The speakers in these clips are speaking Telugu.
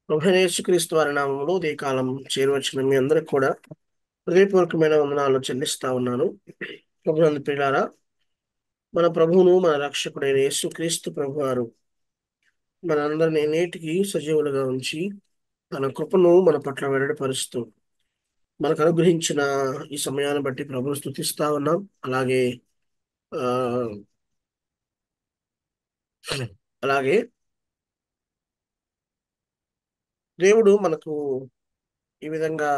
ప్రభువైన యేసుక్రీస్తు వారి నామములో ఉదయకాలం చేరువచ్చిన మీ అందరికి కూడా హృదయపూర్వకమైన వందనాలు చెల్లిస్తా ఉన్నాను. ప్రభునందు ప్రియులారా, మన ప్రభువును మన రక్షకుడైన యేసుక్రీస్తు ప్రభువారు మనందరినీ నేటికి సజీవులుగా ఉంచి తన కృపను మన పట్ల వెల్లడిపరుస్తూ మనకు అనుగ్రహించిన ఈ సమయాన్ని బట్టి ప్రభువును స్తుతిస్తా ఉన్నాం. అలాగే ఆ అలాగే దేవుడు మనకు ఈ విధంగా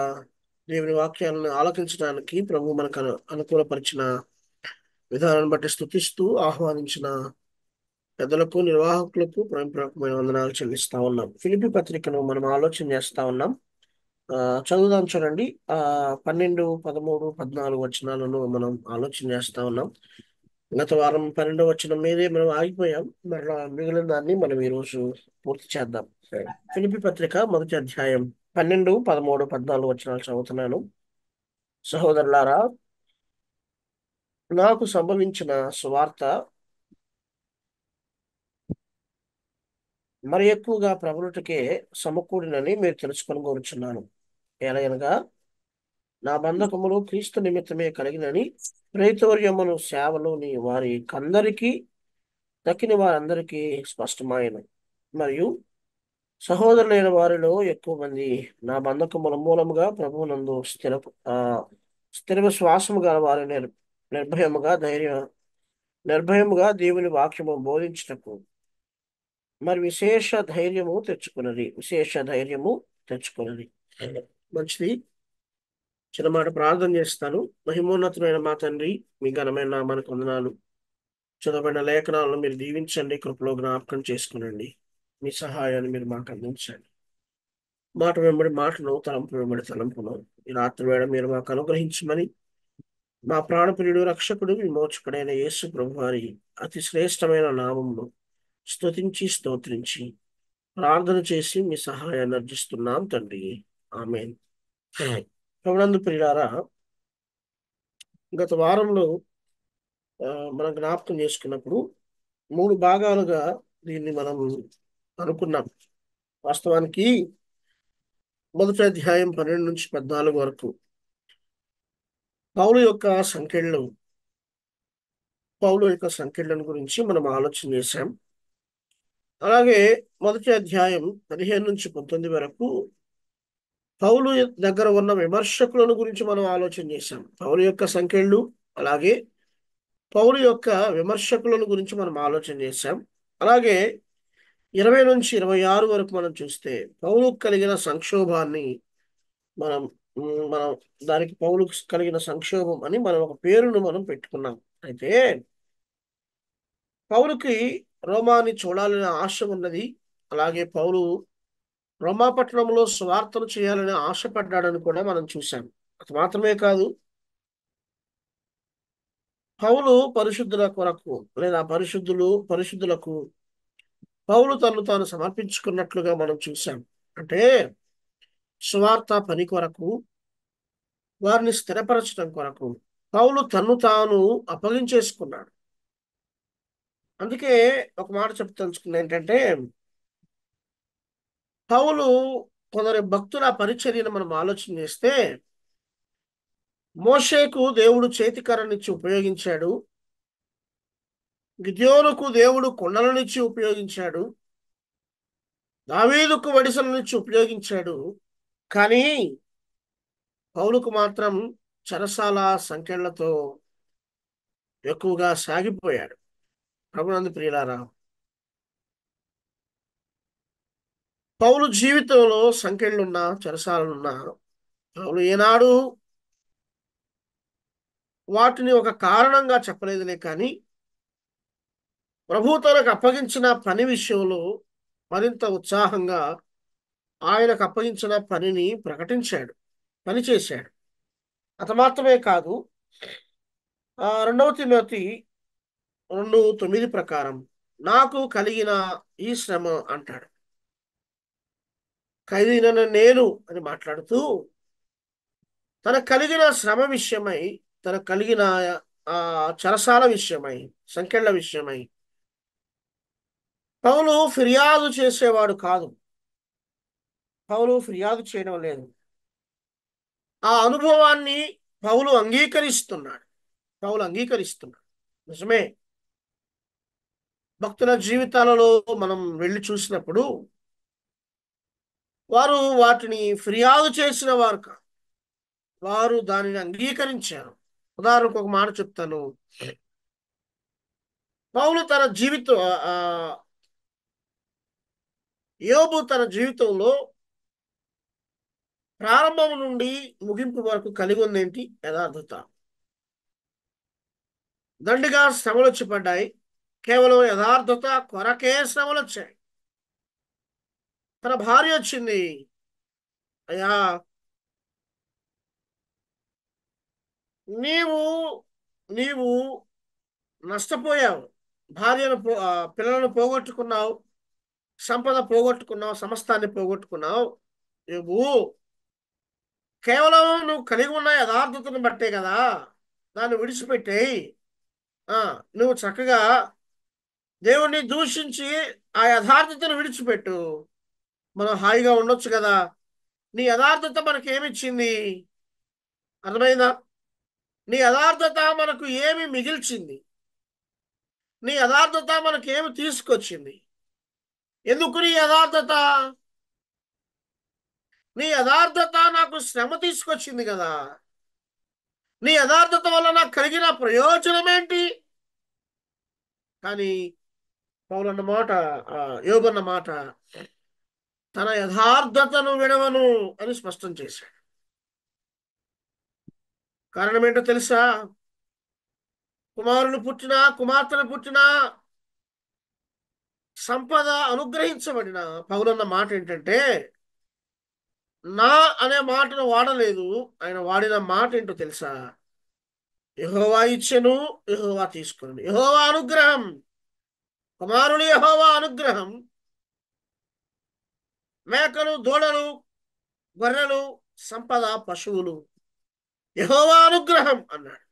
దేవుని వాక్యాలను ఆలకించడానికి ప్రభు మనకు అనుకూలపరిచిన విధానాన్ని బట్టి స్తుతిస్తూ ఆహ్వానించిన పెద్దలకు నిర్వాహకులకు ప్రేమపూర్వకమైన వందనాలు చెల్లిస్తా ఉన్నాం. ఫిలిప్పీ పత్రికను మనం ఆలోచన చేస్తా ఉన్నాం. ఆ చదువుదాం చూడండి. 12, 13, 14 వచనాలను మనం ఆలోచన చేస్తా ఉన్నాం. గత వారం 12వ వచనం మీదే మనం ఆగిపోయాం. మరలా మిగిలిన దాన్ని మనం ఈరోజు పూర్తి చేద్దాం. ఫిలిప్పీ పత్రిక మొదటి అధ్యాయం 12, 13, 14 వచనాలు చదువుతున్నాను. సహోదరులారా, నాకు సంభవించిన సువార్త మరి ఎక్కువగా ప్రబలుటకే సమకూడినని మీరు తెలుసుకొని కోరుచున్నాను. ఎలాగనగా నా బంధకములు క్రీస్తు నిమిత్తమే కలిగినని ప్రేతవర్యమును సేవలోని వారి కందరికి తక్కిన వారందరికీ స్పష్టమైన మరియు సహోదరులైన వారిలో ఎక్కువ మంది నా బంధకముల మూలముగా ప్రభువునందు ఆ స్థిర విశ్వాసము గల వారి నిర్భయముగా దేవుని వాక్యము బోధించుటకు మరి విశేష ధైర్యము తెచ్చుకున్నది. మంచిది. చిన్న మాట ప్రార్థన చేస్తాను. మహిమోన్నతమైన మా తండ్రి, మీ ఘనమైన నామానికి వందనాలు. చదవబడిన లేఖనాలను మీరు దీవించండి, కృపలో జ్ఞాపకం చేసుకునండి. మీ సహాయాన్ని మీరు మాకు అందించండి. మాట వెంబడి మాటను, తలంపు వెంబడి తలంపును ఈ రాత్రి వేళ మీరు మాకు అనుగ్రహించమని మా ప్రాణప్రియుడు, రక్షకుడు, విమోచకుడైన యేసు ప్రభు వారి అతి శ్రేష్టమైన నామమును స్తోత్రించి ప్రార్థన చేసి మీ సహాయాన్ని అర్జిస్తున్నాం తండ్రి. ఆమేన్. ప్రభునందు ప్రియులారా, గత వారంలో మనం జ్ఞాపకం చేసుకున్నప్పుడు 3 భాగాలుగా దీన్ని మనం అనుకున్నాం. వాస్తవానికి మొదటి అధ్యాయం 12 నుంచి 14 వరకు పౌలు యొక్క సంఖ్యలను గురించి మనం ఆలోచన చేశాం. అలాగే మొదటి అధ్యాయం 15 నుంచి 19 వరకు పౌలు దగ్గర ఉన్న విమర్శకులను గురించి మనం ఆలోచన చేశాం. పౌలు యొక్క సంఖ్యలు అలాగే పౌలు యొక్క విమర్శకులను గురించి మనం ఆలోచన చేశాం. అలాగే 20 నుంచి 26 వరకు మనం చూస్తే పౌలు కలిగిన సంక్షోభాన్ని మనం మనం దానికి పౌలు కలిగిన సంక్షోభం అని మనం ఒక పేరును మనం పెట్టుకున్నాం. అయితే పౌలుకి రోమాని చూడాలనే ఆశ ఉన్నది. అలాగే పౌలు రోమా పట్టణంలో స్వార్థను చేయాలని ఆశపడ్డాడని కూడా మనం చూసాం. అది మాత్రమే కాదు, పౌలు పరిశుద్ధుల కొరకు లేదా పరిశుద్ధులకు పౌలు తను తాను సమర్పించుకున్నట్లుగా మనం చూసాం. అంటే స్వార్థ పని కొరకు, వారిని స్థిరపరచడం కొరకు పౌలు తన్ను తాను అప్పగించేసుకున్నాడు. అందుకే ఒక మాట చెప్తలుచుకుంది ఏంటంటే, పౌలు కొందరి భక్తుల పరిచర్యను మనం ఆలోచన చేస్తే, మోషేకు దేవుడు చేతికర్రనిచ్చి ఉపయోగించాడు. గిద్యోనుకు దేవుడు కొండలనిచ్చి ఉపయోగించాడు. దావీదుకు వడిసలనిచ్చి ఉపయోగించాడు. కానీ పౌలుకు మాత్రం చెరసాల సంకెళ్లతో ఎక్కువగా సాగిపోయాడు. ప్రభునందు ప్రియులారా, పౌలు జీవితంలో సంకెళ్లున్నా చెరసాలనున్నా పౌలు ఏనాడు వాటిని ఒక కారణంగా చెప్పలేదులే. కానీ ప్రభు తనకు అప్పగించిన పని విషయంలో మరింత ఉత్సాహంగా ఆయనకు అప్పగించిన పనిని ప్రకటించాడు, పని చేశాడు. అది మాత్రమే కాదు, 2 తిమోతి 2:9 ప్రకారం నాకు కలిగిన ఈ శ్రమ అంటాడు. ఖైదీనైన నేను అని మాట్లాడుతూ తనకు కలిగిన శ్రమ విషయమై, తనకు కలిగిన చెరసాల విషయమై, సంకెళ్ల విషయమై పౌలు ఫిర్యాదు చేసేవాడు కాదు. పౌలు ఫిర్యాదు చేయడం లేదు. ఆ అనుభవాన్ని పౌలు అంగీకరిస్తున్నాడు. పౌలు అంగీకరిస్తున్నాడు. నిజమే. భక్తుల జీవితాలలో మనం వెళ్ళి చూసినప్పుడు వారు వాటిని ఫిర్యాదు చేసిన వారు కాదు. వారు దానిని అంగీకరించారు. ఉదాహరణకు ఒక మాట చెప్తాను. పౌలు తన జీవితం ఆ, యోబు తన జీవితంలో ప్రారంభం నుండి ముగింపు వరకు కలిగి ఉంది ఏంటి? యథార్థత. దండిగా శ్రమలు వచ్చి పడ్డాయి. కేవలం యథార్థత కొరకే శ్రమలు వచ్చాయి. తన భార్య వచ్చింది. అయ్యా, నీవు నీవు నష్టపోయావు. పిల్లలను పోగొట్టుకున్నావు. సంపద పోగొట్టుకున్నావు. సమస్తాన్ని పోగొట్టుకున్నావు. నువ్వు కేవలం నువ్వు కలిగి ఉన్న యథార్థతను బట్టే కదా. దాన్ని విడిచిపెట్టేయి. నువ్వు చక్కగా దేవుణ్ణి దూషించి ఆ యథార్థతను విడిచిపెట్టు. మనం హాయిగా ఉండొచ్చు కదా. నీ యథార్థత మనకి ఏమిచ్చింది? అర్థమైందా? నీ యథార్థత మనకు ఏమి మిగిల్చింది? నీ యథార్థత మనకు ఏమి తీసుకొచ్చింది? ఎందుకు నీ యథార్థత? నీ యథార్థత నాకు శ్రమ తీసుకొచ్చింది కదా. నీ యథార్థత వల్ల నాకు కలిగిన ప్రయోజనం ఏంటి? కానీ పౌలన్న మాట, యోబన్న మాట, తన యథార్థతను విడవను అని స్పష్టం చేశాడు. కారణం ఏంటో తెలుసా? కుమారులు పుట్టినా, కుమార్తెలు పుట్టినా, సంపద అనుగ్రహించబడిన పౌలన్న మాట ఏంటంటే, నా అనే మాటను వాడలేదు. ఆయన వాడిన మాట ఏంటో తెలుసా? యెహోవా ఇచ్చెను, యెహోవా తీసుకుని. యెహోవా అనుగ్రహం, కుమారులు యెహోవా అనుగ్రహం, మేకలు, దూడలు, గొర్రెలు, సంపద, పశువులు యెహోవా అనుగ్రహం అన్నాడు.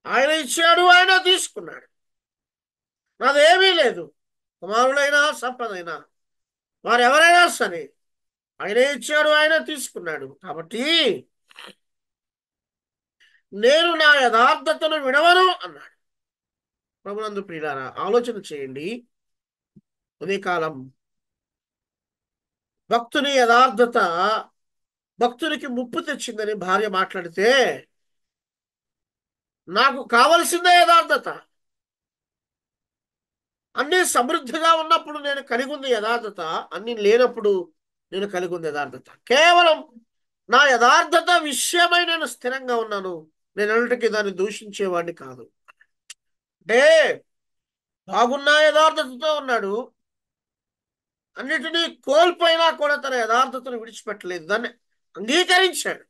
ఆయన ఇచ్చాడు, ఆయన తీసుకున్నాడు. నాదేమీ లేదు. కుమారులైనా సంపదైనా వారు ఎవరైనా సరే ఆయనే ఇచ్చాడు, ఆయన తీసుకున్నాడు. కాబట్టి నేను నా యథార్థతను విడవను అన్నాడు. ప్రభునందు ప్రియులారా, ఆలోచన చేయండి. ఉదయకాలం భక్తుని యథార్థత భక్తునికి ముప్పు తెచ్చిందని భార్య మాట్లాడితే, నాకు కావలసిందే యథార్థత. అన్నీ సమృద్ధిగా ఉన్నప్పుడు నేను కలిగి ఉంది యథార్థత. అన్నీ లేనప్పుడు నేను కలిగి ఉంది యథార్థత. కేవలం నా యథార్థత విషయమై నేను స్థిరంగా ఉన్నాను. నేను అన్నిటికీ దాన్ని దూషించేవాడిని కాదు. అంటే బాగున్న యథార్థతతో ఉన్నాడు. అన్నిటినీ కోల్పోయినా కూడా తన యథార్థతను విడిచిపెట్టలేదు. దాన్ని అంగీకరించాడు.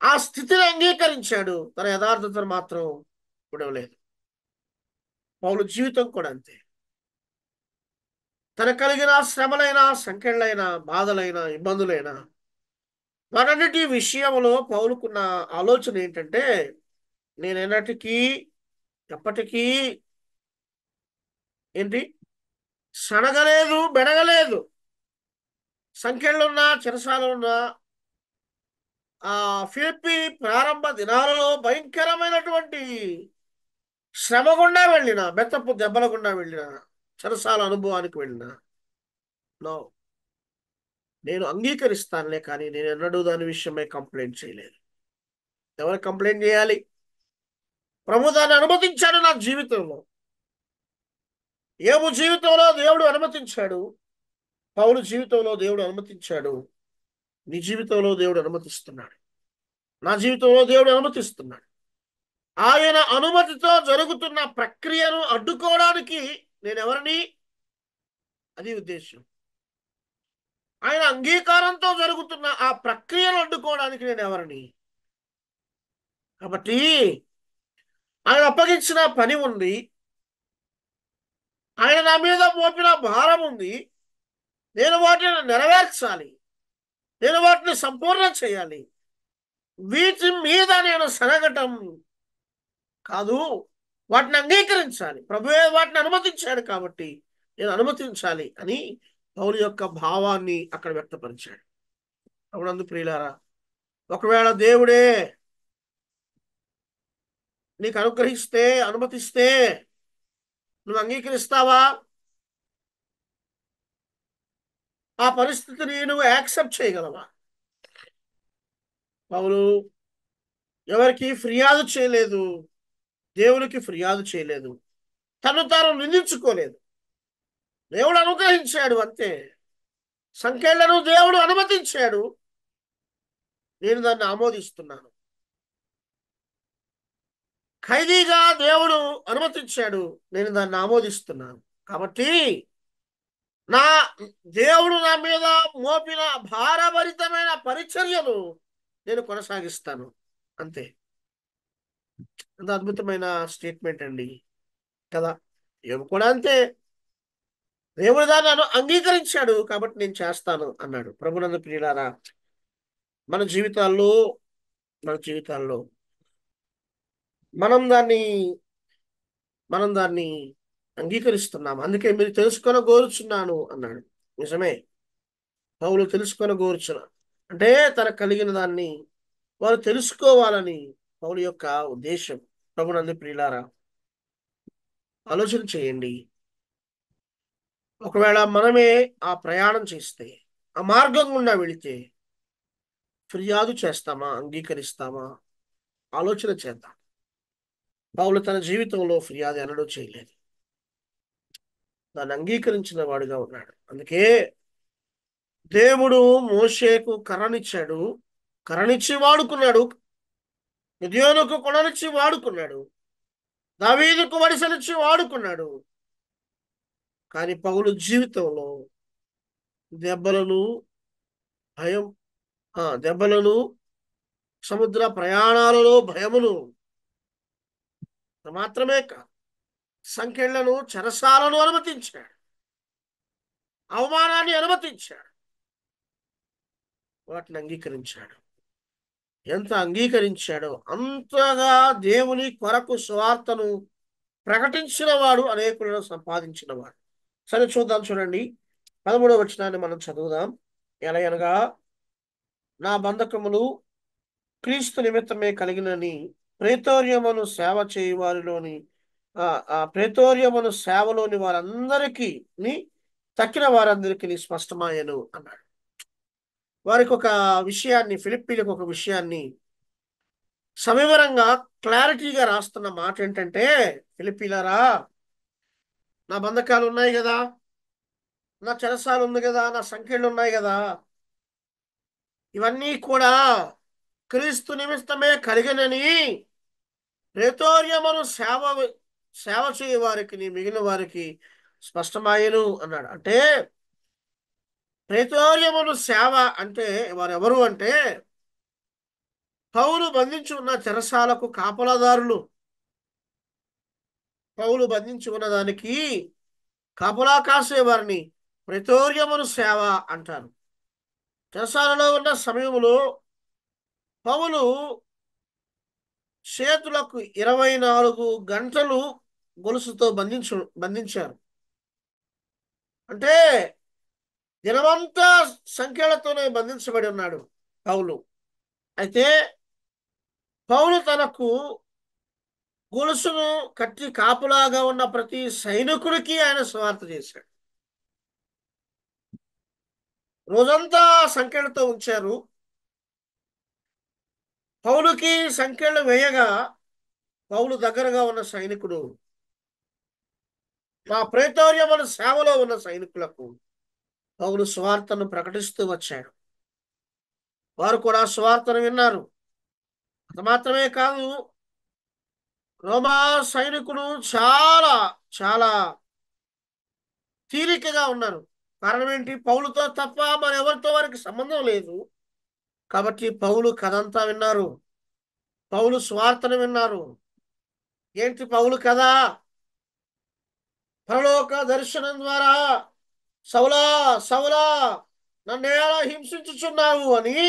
ఆ స్థితిని అంగీకరించాడు. తన యథార్థతను మాత్రం విడవలేదు. పౌలు జీవితం కూడా అంతే. తన కలిగిన శ్రమలైన, సంకెళ్ళైన, బాధలైన, ఇబ్బందులైన వాటన్నిటి విషయంలో పౌలుకున్న ఆలోచన ఏంటంటే, నేను ఎప్పటికీ ఏంటి సనగలేదు, బెడగలేదు. సంఖ్యలున్నా, చెరసాలున్నా, ఆ ఫిలిప్పి ప్రారంభ దినాలలో భయంకరమైనటువంటి శ్రమ గుండా వెళ్ళిన, బెత్తపు దెబ్బల గుండా వెళ్ళిన, చెరసాల అనుభవానికి వెళ్ళిన, నో, నేను అంగీకరిస్తానులే, కానీ నేను ఎన్నడూ దాని విషయమై కంప్లైంట్ చేయలేదు. ఎవరు కంప్లైంట్ చేయాలి? ప్రభు దాన్ని అనుమతించాడు నా జీవితంలో. యోబు జీవితంలో దేవుడు అనుమతించాడు. పౌలు జీవితంలో దేవుడు అనుమతించాడు. నీ జీవితంలో దేవుడు అనుమతిస్తున్నాడు. నా జీవితంలో దేవుడు అనుమతిస్తున్నాడు. ఆయన అనుమతితో జరుగుతున్న ప్రక్రియను అడ్డుకోవడానికి నేనెవరిని? అది ఉద్దేశం. ఆయన అంగీకారంతో జరుగుతున్న ఆ ప్రక్రియను అడ్డుకోవడానికి నేను ఎవరిని? కాబట్టి ఆయన అప్పగించిన పని ఉంది. ఆయన నా మీద మోపిన భారం ఉంది. నేను వాటిని నెరవేర్చాలి. నేను వాటిని సంపూర్ణం చేయాలి. వీటి మీద నేను సనగటం కాదు, వాటిని అంగీకరించాలి. ప్రభువే వాటిని అనుమతించాడు కాబట్టి నేను అనుమతించాలి అని పౌలు యొక్క భావాన్ని అక్కడ వ్యక్తపరిచాడు. అవునందు ప్రియులారా, ఒకవేళ దేవుడే నీకు అనుగ్రహిస్తే, అనుమతిస్తే నువ్వు అంగీకరిస్తావా? ఆ పరిస్థితిని నువ్వు యాక్సెప్ట్ చేయగలవా? పౌలు ఎవరికి ఫిర్యాదు చేయలేదు, దేవునికి ఫిర్యాదు చేయలేదు, తను తాను నిందించుకోలేదు. దేవుడు అనుగ్రహించాడు అంతే. సంఖ్యలను దేవుడు అనుమతించాడు, నేను దాన్ని ఆమోదిస్తున్నాను. ఖైదీగా దేవుడు అనుమతించాడు, నేను దాన్ని ఆమోదిస్తున్నాను. కాబట్టి నా దేవుడు నా మీద మోపిన భారభరితమైన పరిచర్యను నేను కొనసాగిస్తాను అంతే. ఎంత అద్భుతమైన స్టేట్మెంట్ అండి కదా. యోబు కూడా అంతే. దేవుడు దాన్ని అంగీకరించాడు కాబట్టి నేను చేస్తాను అన్నాడు. ప్రభునందు ప్రియులారా, మన జీవితాల్లో మన జీవితాల్లో మనం దాన్ని మనం దాన్ని అంగీకరిస్తున్నాం. అందుకే మీరు తెలుసుకొని కోరుచున్నాను అన్నాడు. నిజమే, పౌలు తెలుసుకొని కోరుచున్నాను అంటే తనకు కలిగిన దాన్ని వారు తెలుసుకోవాలని పౌలు యొక్క ఉద్దేశం. ప్రభునందు ప్రియులారా, ఆలోచన చేయండి. ఒకవేళ మనమే ఆ ప్రయాణం చేస్తే, ఆ మార్గం గుండా వెళితే ఫిర్యాదు చేస్తామా, అంగీకరిస్తామా? ఆలోచన చేద్దాం. పౌలు తన జీవితంలో ఫిర్యాదు అనడం చేయలేదు, దాన్ని అంగీకరించిన వాడుగా ఉన్నాడు. అందుకే దేవుడు మోషేకు కర్రనిచ్చాడు, కర్రనిచ్చి వాడుకున్నాడు. గిద్యోనుకు కొననిచ్చి వాడుకున్నాడు. దావీదుకు వడిసనిచ్చి వాడుకున్నాడు. కానీ పౌలు జీవితంలో దెబ్బలను, భయం, దెబ్బలను, సముద్ర ప్రయాణాలలో భయమును మాత్రమే కాదు, సంకెళ్లను, చెరసాలను అనుమతించాడు, అవమానాన్ని అనుమతించాడు, వాటిని అంగీకరించాడు. ఎంత అంగీకరించాడో అంతగా దేవుని కొరకు సువార్తను ప్రకటించిన వాడు, అనేకులను సంపాదించిన వాడు. సరే చూద్దాం, చూడండి 13వ వచనాన్ని మనం చదువుదాం. ఎలయనగా నా బంధకములు క్రీస్తు నిమిత్తమే కలిగినని ప్రేతోర్యమును సేవ చేయి వారిలోని ప్రేతోర్యమును సేవలోని వారందరికీ తక్కిన వారందరికీ స్పష్టమాయను అన్నాడు. వారికి ఒక విషయాన్ని, ఫిలిప్పీలకు ఒక విషయాన్ని సవివరంగా, క్లారిటీగా రాస్తున్న మాట ఏంటంటే, ఫిలిప్పీలారా, నా బంధకాలు ఉన్నాయి కదా, నా చెరసాలు ఉంది కదా, నా సంఖ్యలు ఉన్నాయి కదా, ఇవన్నీ కూడా క్రీస్తు నిమిత్తమే కలిగినని ప్రేతోర్యమును సేవ చేయ వారికి, మిగిలిన వారికి స్పష్టమాయను అన్నాడు. అంటే ప్రేతోర్యమును సేవ అంటే వారెవరు అంటే, పౌలు బంధించి ఉన్న చెరసాలకు కాపలాదారులు. పౌలు బంధించి ఉన్న దానికి కాపలా కాసే వారిని ప్రేతోర్యమును సేవ అంటారు. చెరసాలలో ఉన్న సమయంలో పౌలు చేతులకు 24 గంటలు గొలుసుతో బంధించారు. అంటే దినమంతా సంఖ్యలతోనే బంధించబడి ఉన్నాడు పౌలు. అయితే పౌలు తనకు గొలుసును కట్టి కాపులాగా ఉన్న ప్రతి సైనికుడికి ఆయన సువార్త చేశాడు. రోజంతా సంఖ్యలతో ఉంచారు. పౌలుకి సంఖ్యలు వేయగా పౌలు దగ్గరగా ఉన్న సైనికుడు, మా ప్రేతోర్యముల సేవలో ఉన్న సైనికులకు పౌలు సువార్తను ప్రకటిస్తూ వచ్చాడు. వారు కూడా సువార్తను విన్నారు. అది మాత్రమే కాదు, రోమా సైనికులు చాలా చాలా తీరికగా ఉన్నారు. కారణం ఏంటి? పౌలుతో తప్ప మరెవరితో వారికి సంబంధం లేదు. కాబట్టి పౌలు కథంతా విన్నారు, పౌలు సువార్తను విన్నారు. ఏంటి పౌలు కథ? పరలోక దర్శనం ద్వారా సౌలా సౌలా నన్ను ఎలా హింసించుచున్నావు అని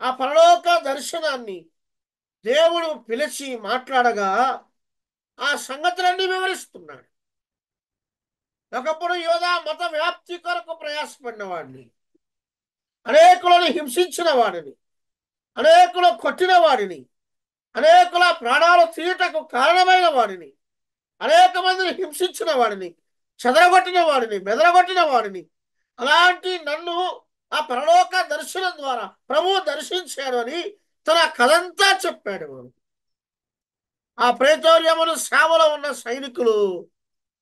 ఆ పరలోక దర్శనాన్ని దేవుడు పిలిచి మాట్లాడగా ఆ సంగతులన్నీ వివరిస్తున్నాడు. ఒకప్పుడు యోధా మత వ్యాప్తి కొరకు ప్రయాసపడిన వాడిని, అనేకులను హింసించిన వాడిని, అనేకులు కొట్టిన వాడిని, అనేకుల ప్రాణాలు తీయటకు కారణమైన వాడిని, అనేక మందిని హింసించిన వాడిని, చెదరగొట్టిన వాడిని, బెదరగొట్టిన వాడిని, అలాంటి నన్ను ఆ పరలోక దర్శనం ద్వారా ప్రభువు దర్శించాడు అని తన కథంతా చెప్పాడు. ఆ ప్రేతోర్యమును సేవలో ఉన్న సైనికులు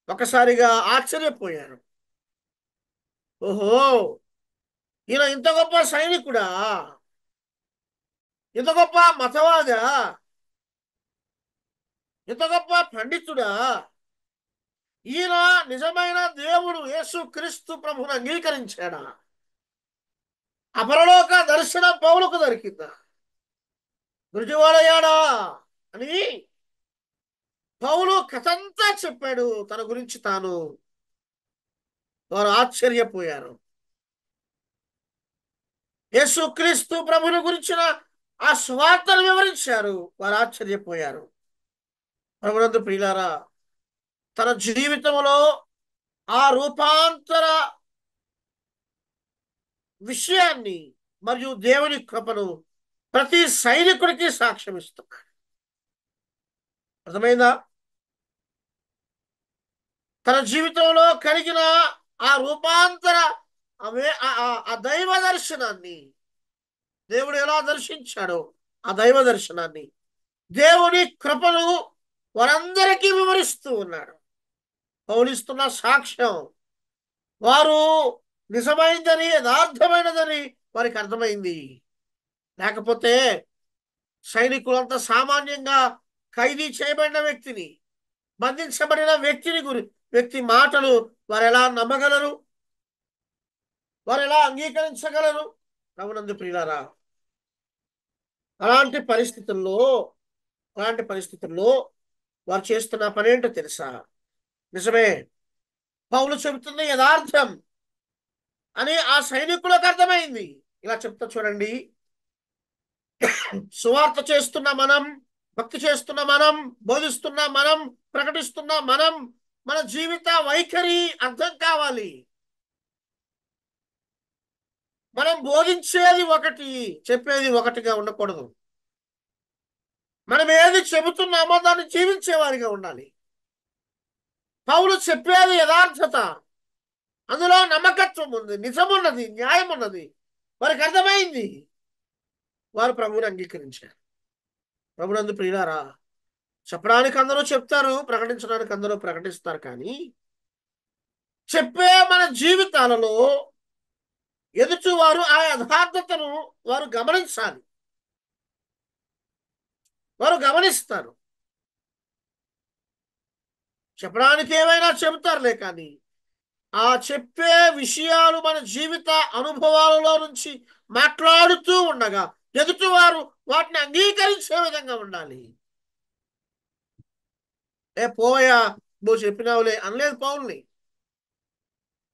ఒకసారిగా ఆశ్చర్యపోయారు. ఓహో, ఈయన ఇంత గొప్ప సైనికుడా, ఇంత గొప్ప మతవాదా, ఇంత గొప్ప పండితుడా, ఈయన నిజమైన దేవుడు యేసు క్రీస్తు ప్రభువును అంగీకరించాడా, అపరలోక దర్శనం పౌలుకు దొరికిందా, గురుజువాడయ్యాడా అని పౌలు కథంతా చెప్పాడు తన గురించి తాను. వారు ఆశ్చర్యపోయారు. యేసుక్రీస్తు ప్రభుని గురించిన ఆ సువార్తను వివరించారు. వారు ఆశ్చర్యపోయారు. ప్రభునందు ప్రియులారా, తన జీవితంలో ఆ రూపాంతర విషయాన్ని మరియు దేవుని కృపను ప్రతి సైనికుడికి సాక్ష్యం ఇస్తున్నాడు. అర్థమైందా? తన జీవితంలో కలిగిన ఆ రూపాంతర ఆ దైవ దర్శనాన్ని, దేవుడు ఎలా దర్శించాడో ఆ దైవ దర్శనాన్ని, దేవుని కృపను వారందరికీ వివరిస్తూ ఉన్నాడు. పౌలిస్తున్న సాక్ష్యం వారు నిజమైందని, యథార్థమైనదని వారికి అర్థమైంది. లేకపోతే సైనికులంతా సామాన్యంగా ఖైదీ చేయబడిన వ్యక్తిని, బంధించబడిన వ్యక్తి మాటలు వారు ఎలా నమ్మగలరు? వారు ఎలా అంగీకరించగలరు? ప్రభునందు ప్రియులారా, అలాంటి పరిస్థితుల్లో వారు చేస్తున్న పనేంటో తెలుసా? నిజమే, పౌలు చెబుతుంది యథార్థం అని ఆ సైనికులకు అర్థమైంది. ఇలా చెప్తా చూడండి. సువార్త చేస్తున్న మనం, భక్తి చేస్తున్న మనం, బోధిస్తున్న మనం, ప్రకటిస్తున్న మనం, మన జీవిత వైఖరి అర్థం కావాలి. మనం బోధించేది ఒకటి, చెప్పేది ఒకటిగా ఉండకూడదు. మనం ఏది చెబుతున్నామో దాన్ని జీవించేవారిగా ఉండాలి. పౌలు చెప్పేది యథార్థత, అందులో నమ్మకత్వం ఉంది, నిజమున్నది, న్యాయం ఉన్నది. వారికి అర్థమైంది. వారు ప్రభువుని అంగీకరించారు. ప్రభునందు ప్రియులారా, చెప్పడానికి అందరూ చెప్తారు, ప్రకటించడానికి అందరూ ప్రకటిస్తారు. కానీ చెప్పే మన జీవితాలలో ఎదుటి వారు ఆ యథార్థతను వారు గమనించాలి. వారు గమనిస్తారు. చెప్పడానికి ఏమైనా చెబుతారులే, కానీ ఆ చెప్పే విషయాలు మన జీవిత అనుభవాలలో నుంచి మాట్లాడుతూ ఉండగా ఎదుటివారు వాటిని అంగీకరించే విధంగా ఉండాలి. పోయా, నువ్వు చెప్పినావులే అనలేదు పౌల్ని.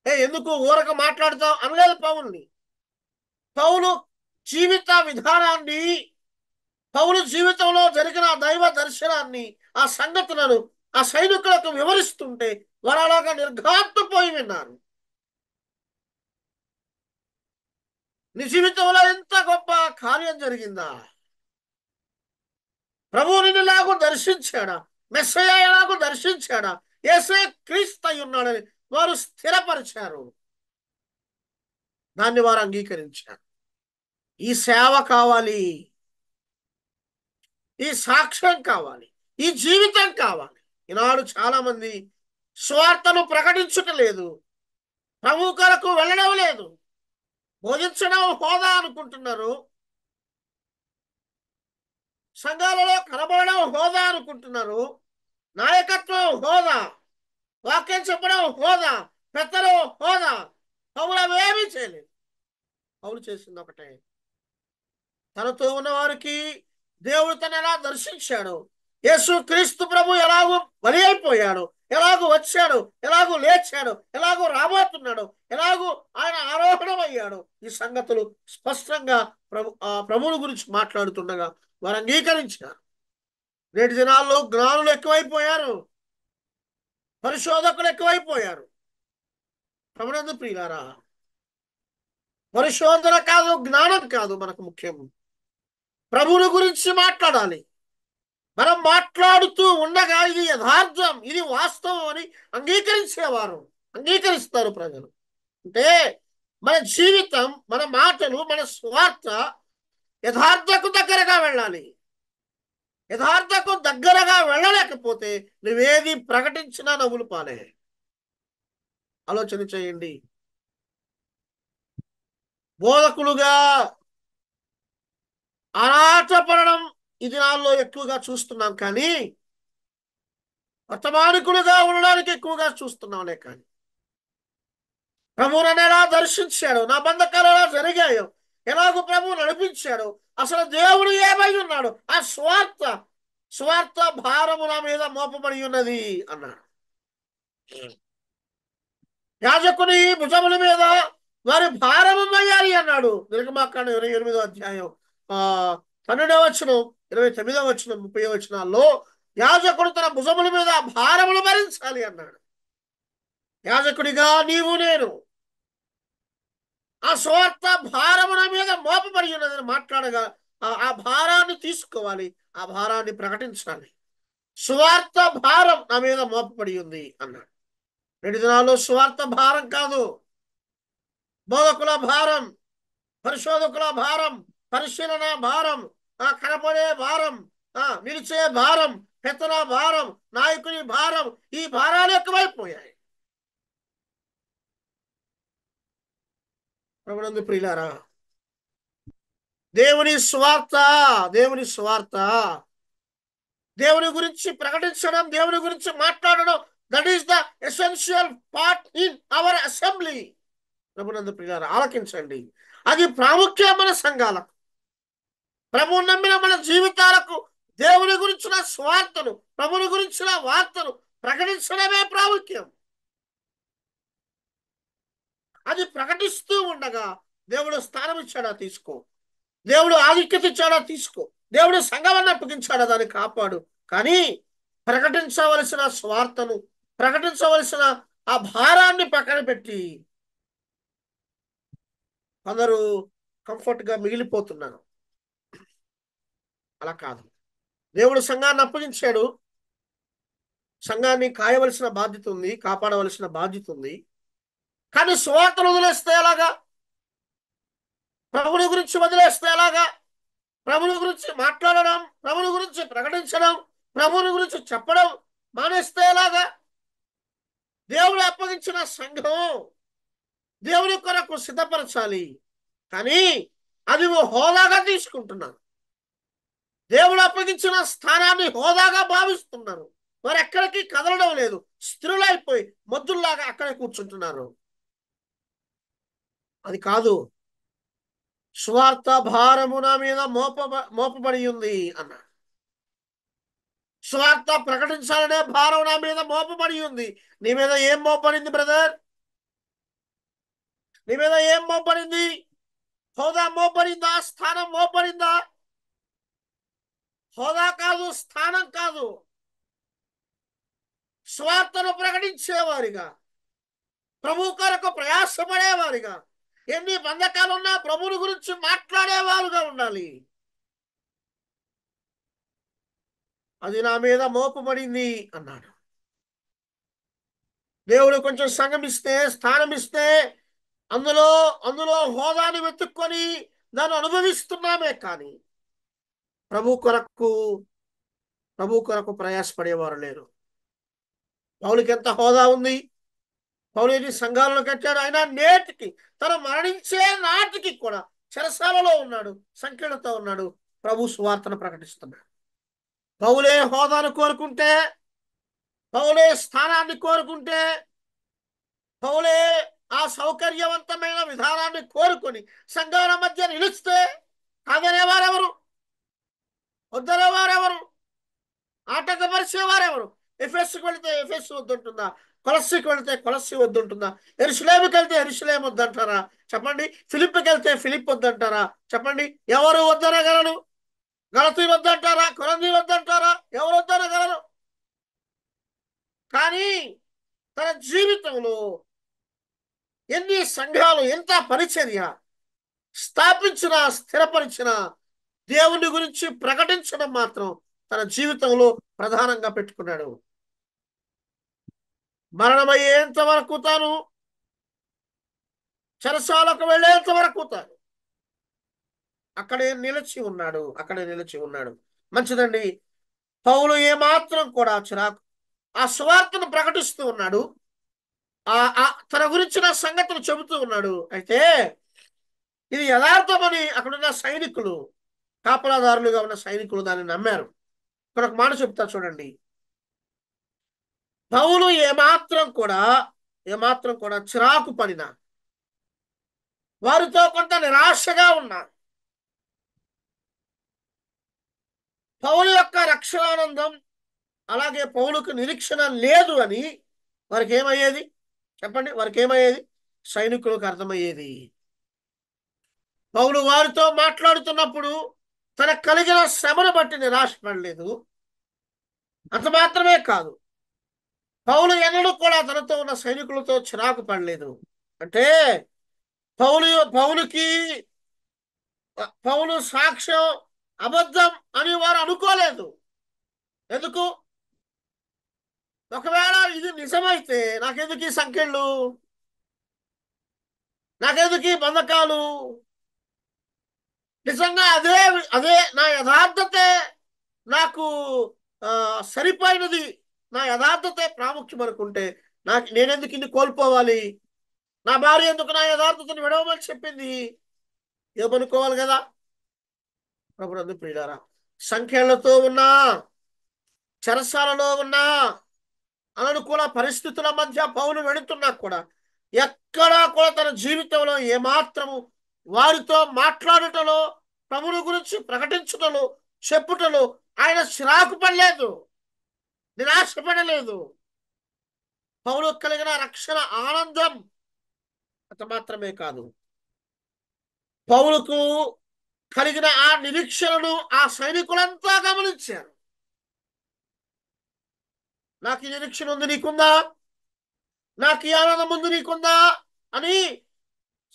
ఎందుకు ఊరక మాట్లాడుతావు అనలేదు పౌల్ని. పౌలు జీవిత విధానాన్ని, పౌలు జీవితంలో జరిగిన దైవ దర్శనాన్ని, ఆ సంగతులను ఆ సైనికులకు వివరిస్తుంటే వారు అలాగా నిర్ఘాంతపోయి విన్నారు. నీ జీవితంలో ఎంత గొప్ప కార్యం జరిగిందా? ప్రభువు నిన్ను ఎలాగో దర్శించాడా? మెస్సయ్య ఎలాగో దర్శించాడా? యేసే క్రీస్తు అయి ఉన్నాడని వారు స్థిరపరిచారు. దాన్ని వారు అంగీకరించారు. ఈ సేవ కావాలి, ఈ సాక్ష్యం కావాలి, ఈ జీవితం కావాలి. ఈనాడు చాలా మంది స్వార్థను ప్రకటించటం లేదు, ప్రభు కొరకు వెళ్ళడం లేదు, బోధించడం హోదా అనుకుంటున్నారు, సంఘాలలో కనబడడం హోదా అనుకుంటున్నారు, నాయకత్వం హోదా, వాక్యం చెప్పడం హోదా, పెద్దలు హోదా. పౌలు అవేమీ చేయలేదు. పౌలు చేసింది ఒకటే, తనతో ఉన్న వారికి దేవుడు తను ఎలా దర్శించాడు, యేసు క్రీస్తు ప్రభు ఎలాగో బలి అయిపోయాడు, ఎలాగో వచ్చాడు, ఎలాగో లేచాడు, ఎలాగో రాబోతున్నాడు, ఎలాగో ఆయన ఆరోహణమయ్యాడు, ఈ సంగతులు స్పష్టంగా ప్రభువుని గురించి మాట్లాడుతుండగా వారు అంగీకరించారు. నేటి దినాల్లో జ్ఞానులు ఎక్కువైపోయారు, పరిశోధకులు ఎక్కువైపోయారు. ప్రభునందు ప్రియులారా, పరిశోధన కాదు, జ్ఞానం కాదు మనకు ముఖ్యం. ప్రభువుని గురించి మాట్లాడాలి. మనం మాట్లాడుతూ ఉండగా ఇది యథార్థం, ఇది వాస్తవం అని అంగీకరించేవారు, అంగీకరిస్తారు ప్రజలు. అంటే మన జీవితం, మన మాటలు, మన స్వార్థ యథార్థకు దగ్గరగా వెళ్ళాలి. యథార్థకు దగ్గరగా వెళ్ళలేకపోతే నువ్వేది ప్రకటించినా నవ్వులు పాలే. ఆలోచన చేయండి. బోధకులుగా ఆరాటపడడం ఈ దినాల్లో ఎక్కువగా చూస్తున్నాం, కానీ వర్తమానికులుగా ఉండడానికి ఎక్కువగా చూస్తున్నాంలే. కానీ ప్రభువుని ఎలా దర్శించాడు, నా బంధకాలు ఎలా జరిగాయో, ఎలాగో ప్రభువు నడిపించాడు, అసలు దేవుడు ఏమై ఉన్నాడు, ఆ స్వార్థ భారము నా మీద మోపబడి ఉన్నది అన్నాడు. యాజకుని భుజముల మీద వారి భారము వేయాలి అన్నాడు. నిర్గమాకాండం 28వ అధ్యాయం 12వ వచనం, 29వ వచనం, 30వ వచనాల్లో యాజకుడు తన భుజముల మీద భారములు భరించాలి అన్నాడు. యాజకుడిగా నీవు నేను ఆ స్వార్థ భారమున మీద మోపబడి ఉన్నదని మాట్లాడగా ఆ భారాన్ని తీసుకోవాలి, ఆ భారాన్ని ప్రకటించాలి. స్వార్థ భారం నా మీద మోపబడి ఉంది అన్నాడు. 2 దినాల్లో స్వార్థ భారం కాదు, బోధకుల భారం, పరిశోధకుల భారం, పరిశీలన భారం, కనపడే భారం, నిలిచే భారం, పెత్తన భారం, నాయకుని భారం, ఈ భారాలు ఎక్కువైపోయాయి. ప్రభునందు ప్రియులారా, దేవుని స్వార్థ, దేవుని స్వార్థ, దేవుని గురించి ప్రకటించడం, దేవుని గురించి మాట్లాడడం, that is the essential part in our assembly. ప్రభునందు ప్రియులారా, ఆలకించండి. అది ప్రాముఖ్యం మన సంఘాలకు, ప్రభువు నమ్మిన మన జీవితాలకు. దేవుని గురించిన స్వార్థను, ప్రభుని గురించిన వార్తను ప్రకటించడమే ప్రాముఖ్యం. అది ప్రకటిస్తూ ఉండగా దేవుడు స్థానం ఇచ్చాడా తీసుకో, దేవుడు ఆధిక్యత ఇచ్చాడా తీసుకో, దేవుడు సంఘాన్ని అప్పగించాడా దాన్ని కాపాడు. కానీ ప్రకటించవలసిన స్వార్థను, ప్రకటించవలసిన ఆ భారాన్ని పక్కన పెట్టి కొందరు కంఫర్ట్గా మిగిలిపోతున్నారు. అలా కాదు. దేవుడు సంఘాన్ని అప్పగించాడు, సంఘాన్ని కాయవలసిన బాధ్యత ఉంది, కాపాడవలసిన బాధ్యత ఉంది. కానీ స్వార్థను వదిలేస్తే ఎలాగా? ప్రభుని గురించి వదిలేస్తే ఎలాగా? ప్రభుని గురించి మాట్లాడడం, ప్రభుని గురించి ప్రకటించడం, ప్రభుని గురించి చెప్పడం మానేస్తే ఎలాగా? దేవుడు అప్పగించిన సంఘం దేవుని కొరకు సిద్ధపరచాలి, కానీ అది హోదాగా తీసుకుంటున్నారు. దేవుడు అప్పగించిన స్థానాన్ని హోదాగా భావిస్తున్నారు. వారు ఎక్కడికి కదలడం లేదు, స్థిరులైపోయి మొద్దుల్లాగా అక్కడే కూర్చుంటున్నారు. అది కాదు. స్వార్థ భారము నా మీద మోపబడి ఉంది అన్నాడు. స్వార్థ ప్రకటించాలనే భారం నా మీద మోపబడి ఉంది. నీ మీద ఏం మోపడింది బ్రదర్? నీ మీద ఏం మోపడింది? హోదా మోపడిందా? స్థానం మోపడిందా? హోదా కాదు, స్థానం కాదు. స్వార్థను ప్రకటించేవారిగా, ప్రభు కొరకు ప్రయాసపడేవారిగా, ఎన్ని బంధకాలున్నా ప్రభువుని గురించి మాట్లాడేవారుగా ఉండాలి. అది నా మీద మోపబడింది అన్నాడు. దేవుడు కొంచెం సంఘం ఇస్తే, స్థానం ఇస్తే అందులో అందులో హోదాని వెతుక్కొని దాన్ని అనుభవిస్తున్నామే, కానీ ప్రభు కొరకు ప్రయాసపడేవారు లేరు. పౌలుకి ఎంత హోదా ఉంది, పౌలు ఎన్ని సంఘాలను కట్టాడు. ఆయన నేటికి, తను మరణించే నాటికి కూడా చెరసాలలో ఉన్నాడు, సంఖ్యలతో ఉన్నాడు, ప్రభు సువార్తను ప్రకటిస్తున్నాడు. పౌలే హోదాను కోరుకుంటే, పౌలే స్థానాన్ని కోరుకుంటే, పౌలే ఆ సౌకర్యవంతమైన విధానాన్ని కోరుకొని సంఘాల మధ్య నిలిస్తే కాదనేవారెవరు? వద్దనేవారెవరు? ఆటంకపరిచేవారెవరు? ఎఫెస్కి వెళితే ఎఫెస్ వద్దుంటుందా? కొలస్సీకి వెళితే కొలస్సీ వద్దుంటుందా? ఎరుషలేముకి వెళ్తే ఎరుషలేం వద్దంటారా? చెప్పండి. ఫిలిప్కి వెళ్తే ఫిలిప్ వద్దంటారా? చెప్పండి. ఎవరు వద్దనగలరు? గలతీ వద్దంటారా? కొరంథీ వద్దంటారా? ఎవరు వద్దనగలరు? కానీ తన జీవితంలో ఎన్ని సంఘాలు, ఎంత పరిచర్య స్థాపించిన, స్థిరపరిచిన, దేవుని గురించి ప్రకటించడం మాత్రం తన జీవితంలో ప్రధానంగా పెట్టుకున్నాడు. మరణమయ్యేంత వరకు తాను, చెరసాలకు వెళ్ళేంత వరకు తాను అక్కడే నిలిచి ఉన్నాడు. మంచిదండి. పౌలు ఏమాత్రం కూడా చిరాకు, ఆ సువార్తను ప్రకటిస్తూ ఉన్నాడు. ఆ ఆ తన గురించిన సంగతులు చెబుతూ ఉన్నాడు. అయితే ఇది యథార్థమని అక్కడున్న సైనికులు, కాపలాదారులుగా ఉన్న సైనికులు దాన్ని నమ్మారు. ఇక్కడ ఒక మాట చెప్తా చూడండి. పౌలు ఏమాత్రం కూడా చిరాకు పడిన, వారితో కొంత నిరాశగా ఉన్నారు. పౌలు యొక్క రక్షణానందం, అలాగే పౌలుకు నిరీక్షణ లేదు అని వారికి ఏమయ్యేది? చెప్పండి, వారికి ఏమయ్యేది? సైనికులకు అర్థమయ్యేది. పౌలు వారితో మాట్లాడుతున్నప్పుడు తనకు కలిగిన శ్రమను బట్టి నిరాశపడలేదు. అంత మాత్రమే కాదు, పౌలు ఎన్నడూ కూడా తనతో ఉన్న సైనికులతో చిరాకు పడలేదు. అంటే పౌలు పౌలుకి పౌలు సాక్ష్యం అబద్ధం అని వారు అనుకోలేదు. ఎందుకు? ఒకవేళ ఇది నిజమైతే నాకెందుకు ఈ సంఖ్యలు, నాకెందుకు ఈ బంధకాలు? నిజంగా అదే అదే నా యథార్థతే నాకు సరిపోయినది, నా యథార్థతే ప్రాముఖ్యం అనుకుంటే నేనెందుకు ఇన్ని కోల్పోవాలి? నా భార్య ఎందుకు నా యథార్థతను విడవమని చెప్పింది? ఏమనుకోవాలి కదా. ప్రభునందు ప్రియులారా, సంఖ్యలతో ఉన్నా, చెరసాలలో ఉన్నా, అననుకూల పరిస్థితుల మధ్య పౌలు వెళుతున్నా కూడా ఎక్కడా కూడా తన జీవితంలో ఏమాత్రము వారితో మాట్లాడుటలో, ప్రభుని గురించి ప్రకటించుటలో, చెప్పుటలో ఆయన చిరాకు పడలేదు, నిరాశపడలేదు. పౌలు కలిగిన రక్షణ ఆనందం అంత మాత్రమే కాదు, పౌలుకు కలిగిన ఆ నిరీక్షణను ఆ సైనికులంతా గమనించారు. నాకు ఈ నిరీక్షణ ఉంది, నీకుందా? నాకు ఈ ఆనందం ఉంది, నీకుందా? అని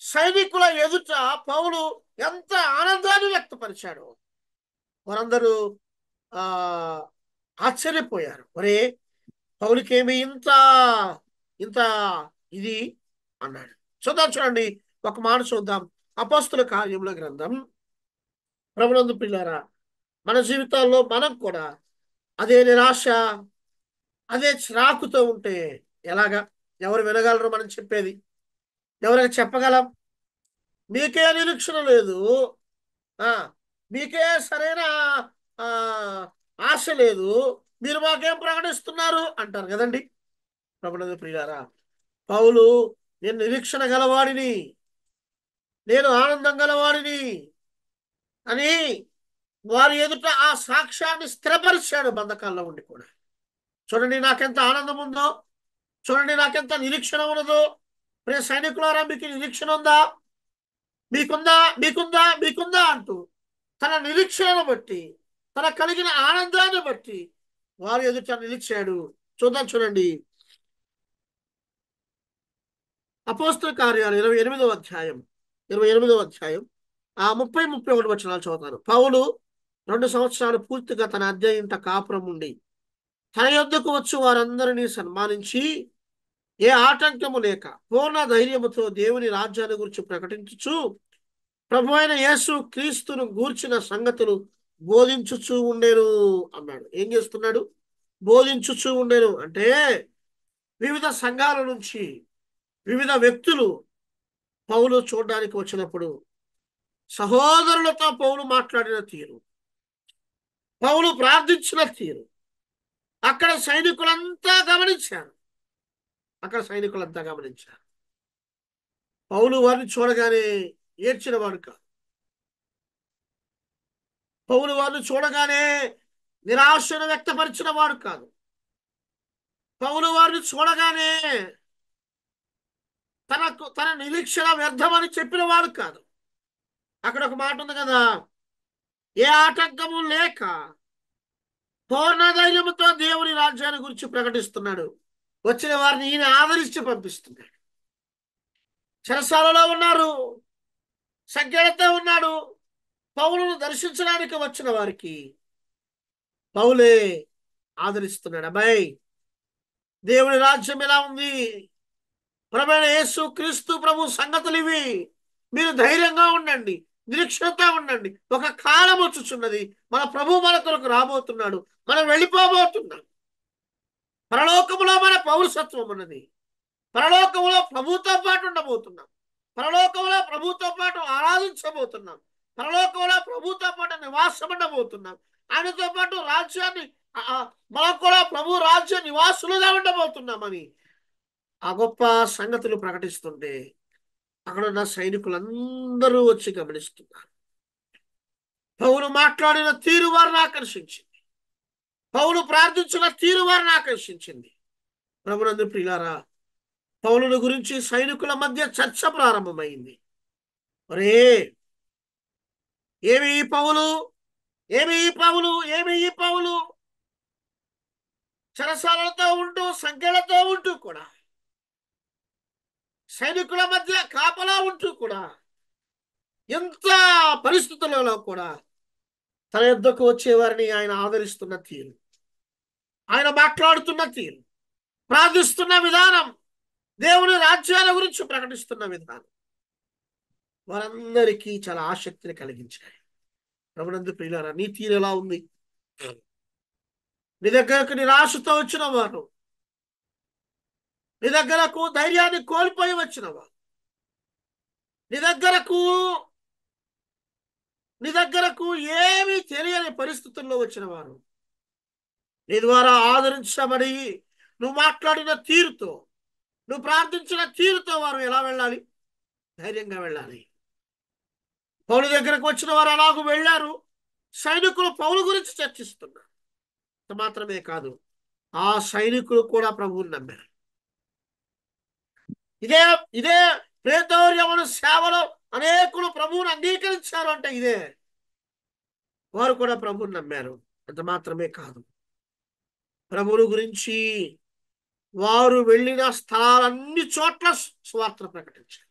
సైనికుల ఎదుట పౌలు ఎంత ఆనందాన్ని వ్యక్తపరిచాడు. వారందరూ ఆ ఆశ్చర్యపోయారు. ఒరే, పౌలుకేమి ఇంత ఇంత ఇది అన్నాడు. చూడండి, ఒక మాట చూద్దాం. అపోస్తుల కార్యముల గ్రంథం. ప్రభునందు పిల్లారా, మన జీవితాల్లో మనం కూడా అదే నిరాశ, అదే చిరాకుతో ఉంటే ఎలాగా? ఎవరు వినగలరు మనం చెప్పేది? ఎవరికి చెప్పగలం? మీకే నిరీక్షణ లేదు, ఆ మీకే సరైన ఆ ఆశ లేదు, మీరు మాకేం ప్రకటిస్తున్నారు అంటారు కదండి. ప్రభునందు ప్రియులారా, పౌలు నేను నిరీక్షణ గలవాడిని, నేను ఆనందం గలవాడిని అని వారి ఎదుట ఆ సాక్ష్యాన్ని స్థిరపరిచాడు బంధకాల్లో ఉండి కూడా. చూడండి నాకెంత ఆనందం ఉందో, చూడండి నాకెంత నిరీక్షణ ఉన్నదో. ప్రియ సైనికులారా, మీకు నిరీక్షణ ఉందా? మీకుందా? మీకుందా? మీకుందా అంటూ తన నిరీక్షణను బట్టి, తన కలిగిన ఆనందాన్ని బట్టి వారి ఎదుట నిలిచాడు. చూడండి, అపోస్తల కార్యాలు 28వ అధ్యాయం ఆ 30-31 వచనాలు చదువుతాను. పౌలు 2 సంవత్సరాలు పూర్తిగా తన అద్దె ఇంట కాపురం ఉండి తన యొద్దకు వచ్చు వారందరినీ సన్మానించి ఏ ఆటంకము లేక పూర్ణ ధైర్యముతో దేవుని రాజ్యాన్ని గురించి ప్రకటించుచు ప్రభు అయిన యేసు క్రీస్తును గూర్చిన సంగతులు బోధించుచూ ఉండేను అన్నాడు. ఏం చేస్తున్నాడు? బోధించుచూ ఉండేను అంటే వివిధ సంఘాల నుంచి వివిధ వ్యక్తులు పౌలు చూడడానికి వచ్చినప్పుడు సహోదరులతో పౌలు మాట్లాడిన తీరు, పౌలు ప్రార్థించిన తీరు అక్కడ సైనికులంతా గమనించారు. పౌలు వారిని చూడగానే ఏడ్చిన వాడు కాదు. పౌలు వారిని చూడగానే నిరాశను వ్యక్తపరిచిన వాడు కాదు. పౌలు వారిని చూడగానే తన నిరీక్షణ వ్యర్థమని చెప్పిన వాడు కాదు. అక్కడ ఒక మాట ఉంది కదా, ఏ ఆటంకము లేక పూర్ణ ధైర్యముతో దేవుని రాజ్యాన్ని గురించి ప్రకటిస్తున్నాడు. వచ్చిన వారిని ఈయన ఆదరించి పంపిస్తున్నాడు. చెరసాలలో ఉన్నారు, సంఖ్యలతో ఉన్నాడు. పౌలును దర్శించడానికి వచ్చిన వారికి పౌలే ఆదరిస్తున్నాడు. అబ్బాయి, దేవుని రాజ్యం ఎలా ఉంది, ప్రభువైన యేసు క్రీస్తు ప్రభు సంగతులు ఇవి, మీరు ధైర్యంగా ఉండండి, నిరీక్షణతో ఉండండి. ఒక కాలం వచ్చుచున్నది, మన ప్రభు మన కొరకు రాబోతున్నాడు, మనం వెళ్ళిపోబోతున్నాం. పరలోకములో మన పౌరసత్వం ఉన్నది, పరలోకములో ప్రభుతో పాటు ఉండబోతున్నాం, పరలోకంలో ప్రభుతో పాటు ఆరాధించబోతున్నాం, పరలోకంలో ప్రభుతో పాటు నివాసం ఉండబోతున్నాం. ఆయనతో పాటు రాజ్యాన్ని మనం కూడా ప్రభు రాజ్య నివాసులుగా ఉండబోతున్నామని ఆ గొప్ప సంగతులు ప్రకటిస్తుంటే అక్కడ ఉన్న సైనికులందరూ వచ్చి గమనిస్తున్నారు. పౌలు మాట్లాడిన తీరు వారిని ఆకర్షించింది, పౌలు ప్రార్థించిన తీరు వారిని ఆకర్షించింది. ప్రభునందు ప్రియులారా, పౌలుని గురించి సైనికుల మధ్య చర్చ ప్రారంభమైంది. ఒరే, ఏమి ఈ పౌలు, ఏమి ఈ పౌలు, ఏమి ఈ పౌలు, చెరసాలతో ఉంటూ సంఖ్యలతో ఉంటూ కూడా, సైనికుల మధ్య కాపలా ఉంటూ కూడా, ఎంత పరిస్థితులలో కూడా తన యుద్ధకు వచ్చేవారిని ఆయన ఆదరిస్తున్న తీరు, ఆయన మాట్లాడుతున్న తీరు, ప్రార్థిస్తున్న విధానం, దేవుని రాజ్యాల గురించి ప్రకటిస్తున్న విధానం వారందరికీ చాలా ఆసక్తిని కలిగించాయి. ప్రభునందు ప్రియులారా, నీ తీరు ఎలా ఉంది? నీ దగ్గరకు నిరాశతో వచ్చిన వారు, నీ దగ్గరకు ధైర్యాన్ని కోల్పోయి వచ్చిన వారు, నీ దగ్గరకు ఏమీ తెలియని పరిస్థితుల్లో వచ్చిన వారు, నీ ద్వారా ఆదరించబడి నువ్వు మాట్లాడిన తీరుతో, నువ్వు ప్రార్థించిన తీరుతో వారు ఎలా వెళ్ళాలి? ధైర్యంగా వెళ్ళాలి. పౌలు దగ్గరకు వచ్చిన వారు అలాగూ వెళ్ళారు. సైనికులు పౌలు గురించి చర్చిస్తున్నారు. మాత్రమే కాదు, ఆ సైనికులు కూడా ప్రభువుని నమ్మారు. ఇదే ఇదే ప్రేతోర్యమును సేవలో అనేకులు ప్రభువుని అంగీకరించారు అంటే ఇదే, వారు కూడా ప్రభువుని నమ్మారు. అంత మాత్రమే కాదు, ప్రభువుని గురించి వారు వెళ్ళిన స్థలాలన్ని చోట్ల సువార్తను ప్రకటించారు.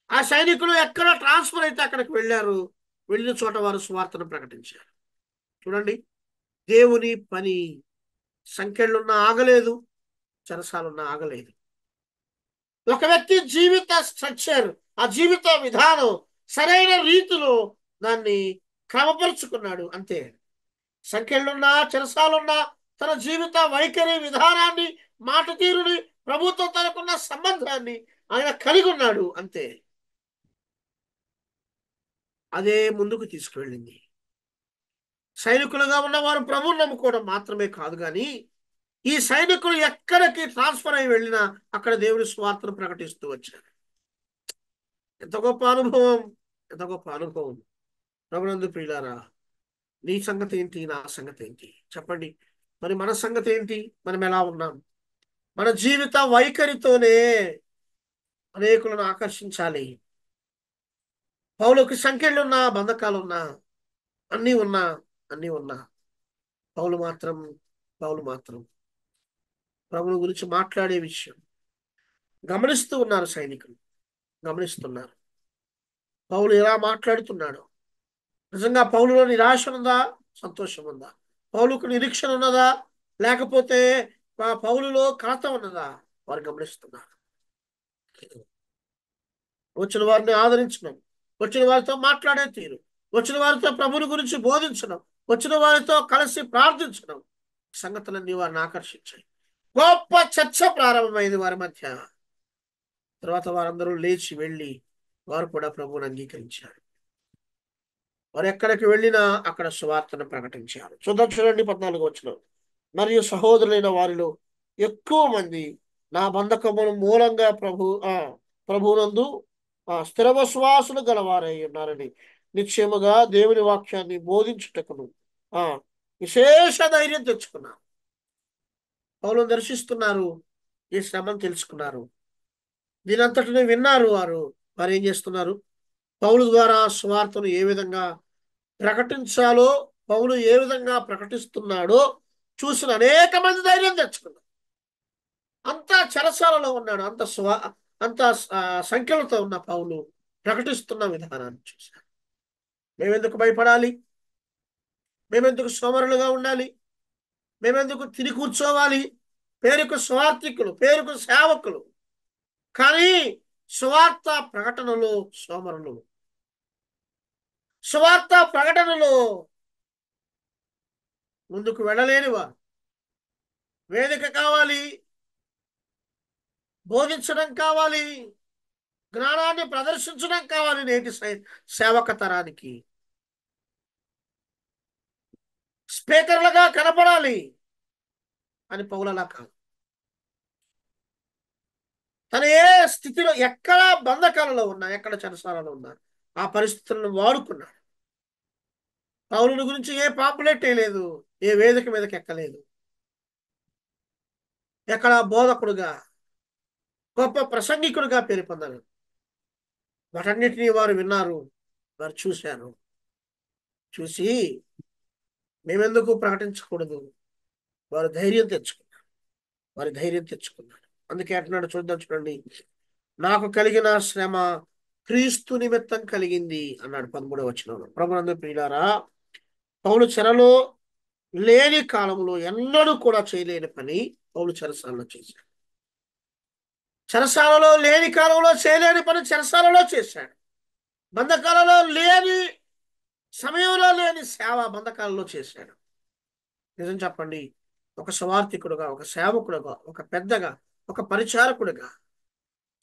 ఆ సైనికులు ఎక్కడ ట్రాన్స్ఫర్ అయితే అక్కడికి వెళ్ళారు, వెళ్ళిన చోట వారు సువార్తను ప్రకటించారు. చూడండి, దేవుని పని సంఖ్యలున్న ఆగలేదు, చెరసాలున్న ఆగలేదు. ఒక వ్యక్తి జీవిత స్ట్రక్చర్, ఆ జీవిత విధానం సరైన రీతిలో దాన్ని క్రమపరుచుకున్నాడు అంతే. సంఖ్యలున్నా చెరసాలున్నా తన జీవిత వైఖరి విధానాన్ని, మాట తీరుని, ప్రభుత్వం తనకున్న సంబంధాన్ని ఆయన కలిగి ఉన్నాడు అంతే. అదే ముందుకు తీసుకువెళ్ళింది. సైనికులుగా ఉన్నవారు ప్రభువుని నమ్ముకోవడం మాత్రమే కాదు, కానీ ఈ సైనికులు ఎక్కడికి ట్రాన్స్ఫర్ అయి వెళ్ళినా అక్కడ దేవుని స్వార్థను ప్రకటిస్తూ వచ్చారు. ఎంత గొప్ప అనుభవం, ఎంత గొప్ప అనుభవం. ప్రభునందు ప్రియులారా, నీ సంగతి ఏంటి, నా సంగతి ఏంటి చెప్పండి. మరి మన సంగతి ఏంటి? మనం ఎలా ఉన్నాం? మన జీవిత వైఖరితోనే అనేకులను ఆకర్షించాలి. పౌలుకి సంఖ్యలున్నా, బంధకాలున్నా, అన్నీ ఉన్నా, అన్నీ ఉన్నా, పౌలు మాత్రం ప్రభుని గురించి మాట్లాడే విషయం గమనిస్తూ ఉన్నారు. సైనికులు గమనిస్తున్నారు పౌలు ఎలా మాట్లాడుతున్నాడు. నిజంగా పౌలులో నిరాశ ఉందా, సంతోషం ఉందా? పౌలుకు నిరీక్షణ ఉన్నదా, లేకపోతే పౌలులో కలత ఉన్నదా? వారు గమనిస్తున్నారు. వచ్చిన వారిని ఆదరించడం, వచ్చిన వారితో మాట్లాడే తీరు, వచ్చిన వారితో ప్రభుని గురించి బోధించడం, వచ్చిన వారితో కలిసి ప్రార్థించడం, సంగతులన్నీ వారిని ఆకర్షించాయి. గొప్ప చర్చ ప్రారంభమైంది వారి మధ్య. తర్వాత వారందరూ లేచి వెళ్ళి వారు కూడా ప్రభువుని అంగీకరించారు. వారు ఎక్కడికి వెళ్ళినా అక్కడ సువార్తను ప్రకటించారు. చూడండి 14వ వచనం. మరియు సహోదరులైన వారిలో ఎక్కువ మంది నా బంధకముల మూలంగా ప్రభువునందు స్థిర విశ్వాసులు గలవారై ఉన్నారని నిశ్చయముగా దేవుని వాక్యాన్ని బోధించుటకును విశేష ధైర్యం తెచ్చుకున్నారు. పౌలును దర్శిస్తున్నారు, ఈ శ్రమను తెలుసుకున్నారు, దీనంతటిని విన్నారు. వారు ఏం చేస్తున్నారు? పౌలు ద్వారా సువార్తను ఏ విధంగా ప్రకటించాలో, పౌలు ఏ విధంగా ప్రకటిస్తున్నాడో చూసిన అనేక మంది ధైర్యం తెచ్చుకున్నారు. అంతా చెరసాలలో ఉన్నాడు, అంత అంత సంఖ్యలతో ఉన్న పౌలు ప్రకటిస్తున్న విధానాన్ని చూశాను. మేమెందుకు భయపడాలి? మేమెందుకు సోమరులుగా ఉండాలి? మేమెందుకు తిని కూర్చోవాలి? పేరుకు స్వార్థికులు, పేరుకు సేవకులు, కానీ సువార్త ప్రకటనలో సోమరులు, సువార్త ప్రకటనలో ముందుకు వెళ్ళలేనివా? వేదిక కావాలి, బోధించడం కావాలి, జ్ఞానాన్ని ప్రదర్శించడం కావాలి నేటి సేవక తరానికి. స్పీకర్లుగా కనపడాలి అని పౌలలా కాదు. తను ఏ స్థితిలో, ఎక్కడ బంధకాలలో ఉన్నా, ఎక్కడ చెరసాలలో ఉన్నా ఆ పరిస్థితులను వాడుకున్నాడు. పౌలుని గురించి ఏ పాంప్లెట్ వేయలేదు, ఏ వేదిక మీదకి ఎక్కలేదు. ఎక్కడ బోధకుడుగా, గొప్ప ప్రసంగికుడిగా పేరు పొందారు. వాటన్నిటినీ వారు విన్నారు, వారు చూశారు. చూసి మేమెందుకు ప్రకటించకూడదు? వారు ధైర్యం తెచ్చుకున్నారు, వారి ధైర్యం తెచ్చుకున్నారు. అందుకే అంటున్నాడు, చూద్దాం, చూడండి. నాకు కలిగిన శ్రమ క్రీస్తు నిమిత్తం కలిగింది అన్నాడు 13వ వచనంలో. ప్రభునందు ప్రియులారా, పౌలు చెరలో లేని కాలంలో ఎన్నడూ కూడా చేయలేని పని పౌలు చెరసాలలో చేశాడు. చెరసాలలో లేని కాలంలో చేయలేని పని చెరసాలలో చేశాడు. బంధకాలలో లేని సమయంలో లేని సేవ బంధకాలలో చేశాడు. నిజం చెప్పండి, ఒక సువార్థికుడుగా, ఒక సేవకుడుగా, ఒక పెద్దగా, ఒక పరిచారకుడిగా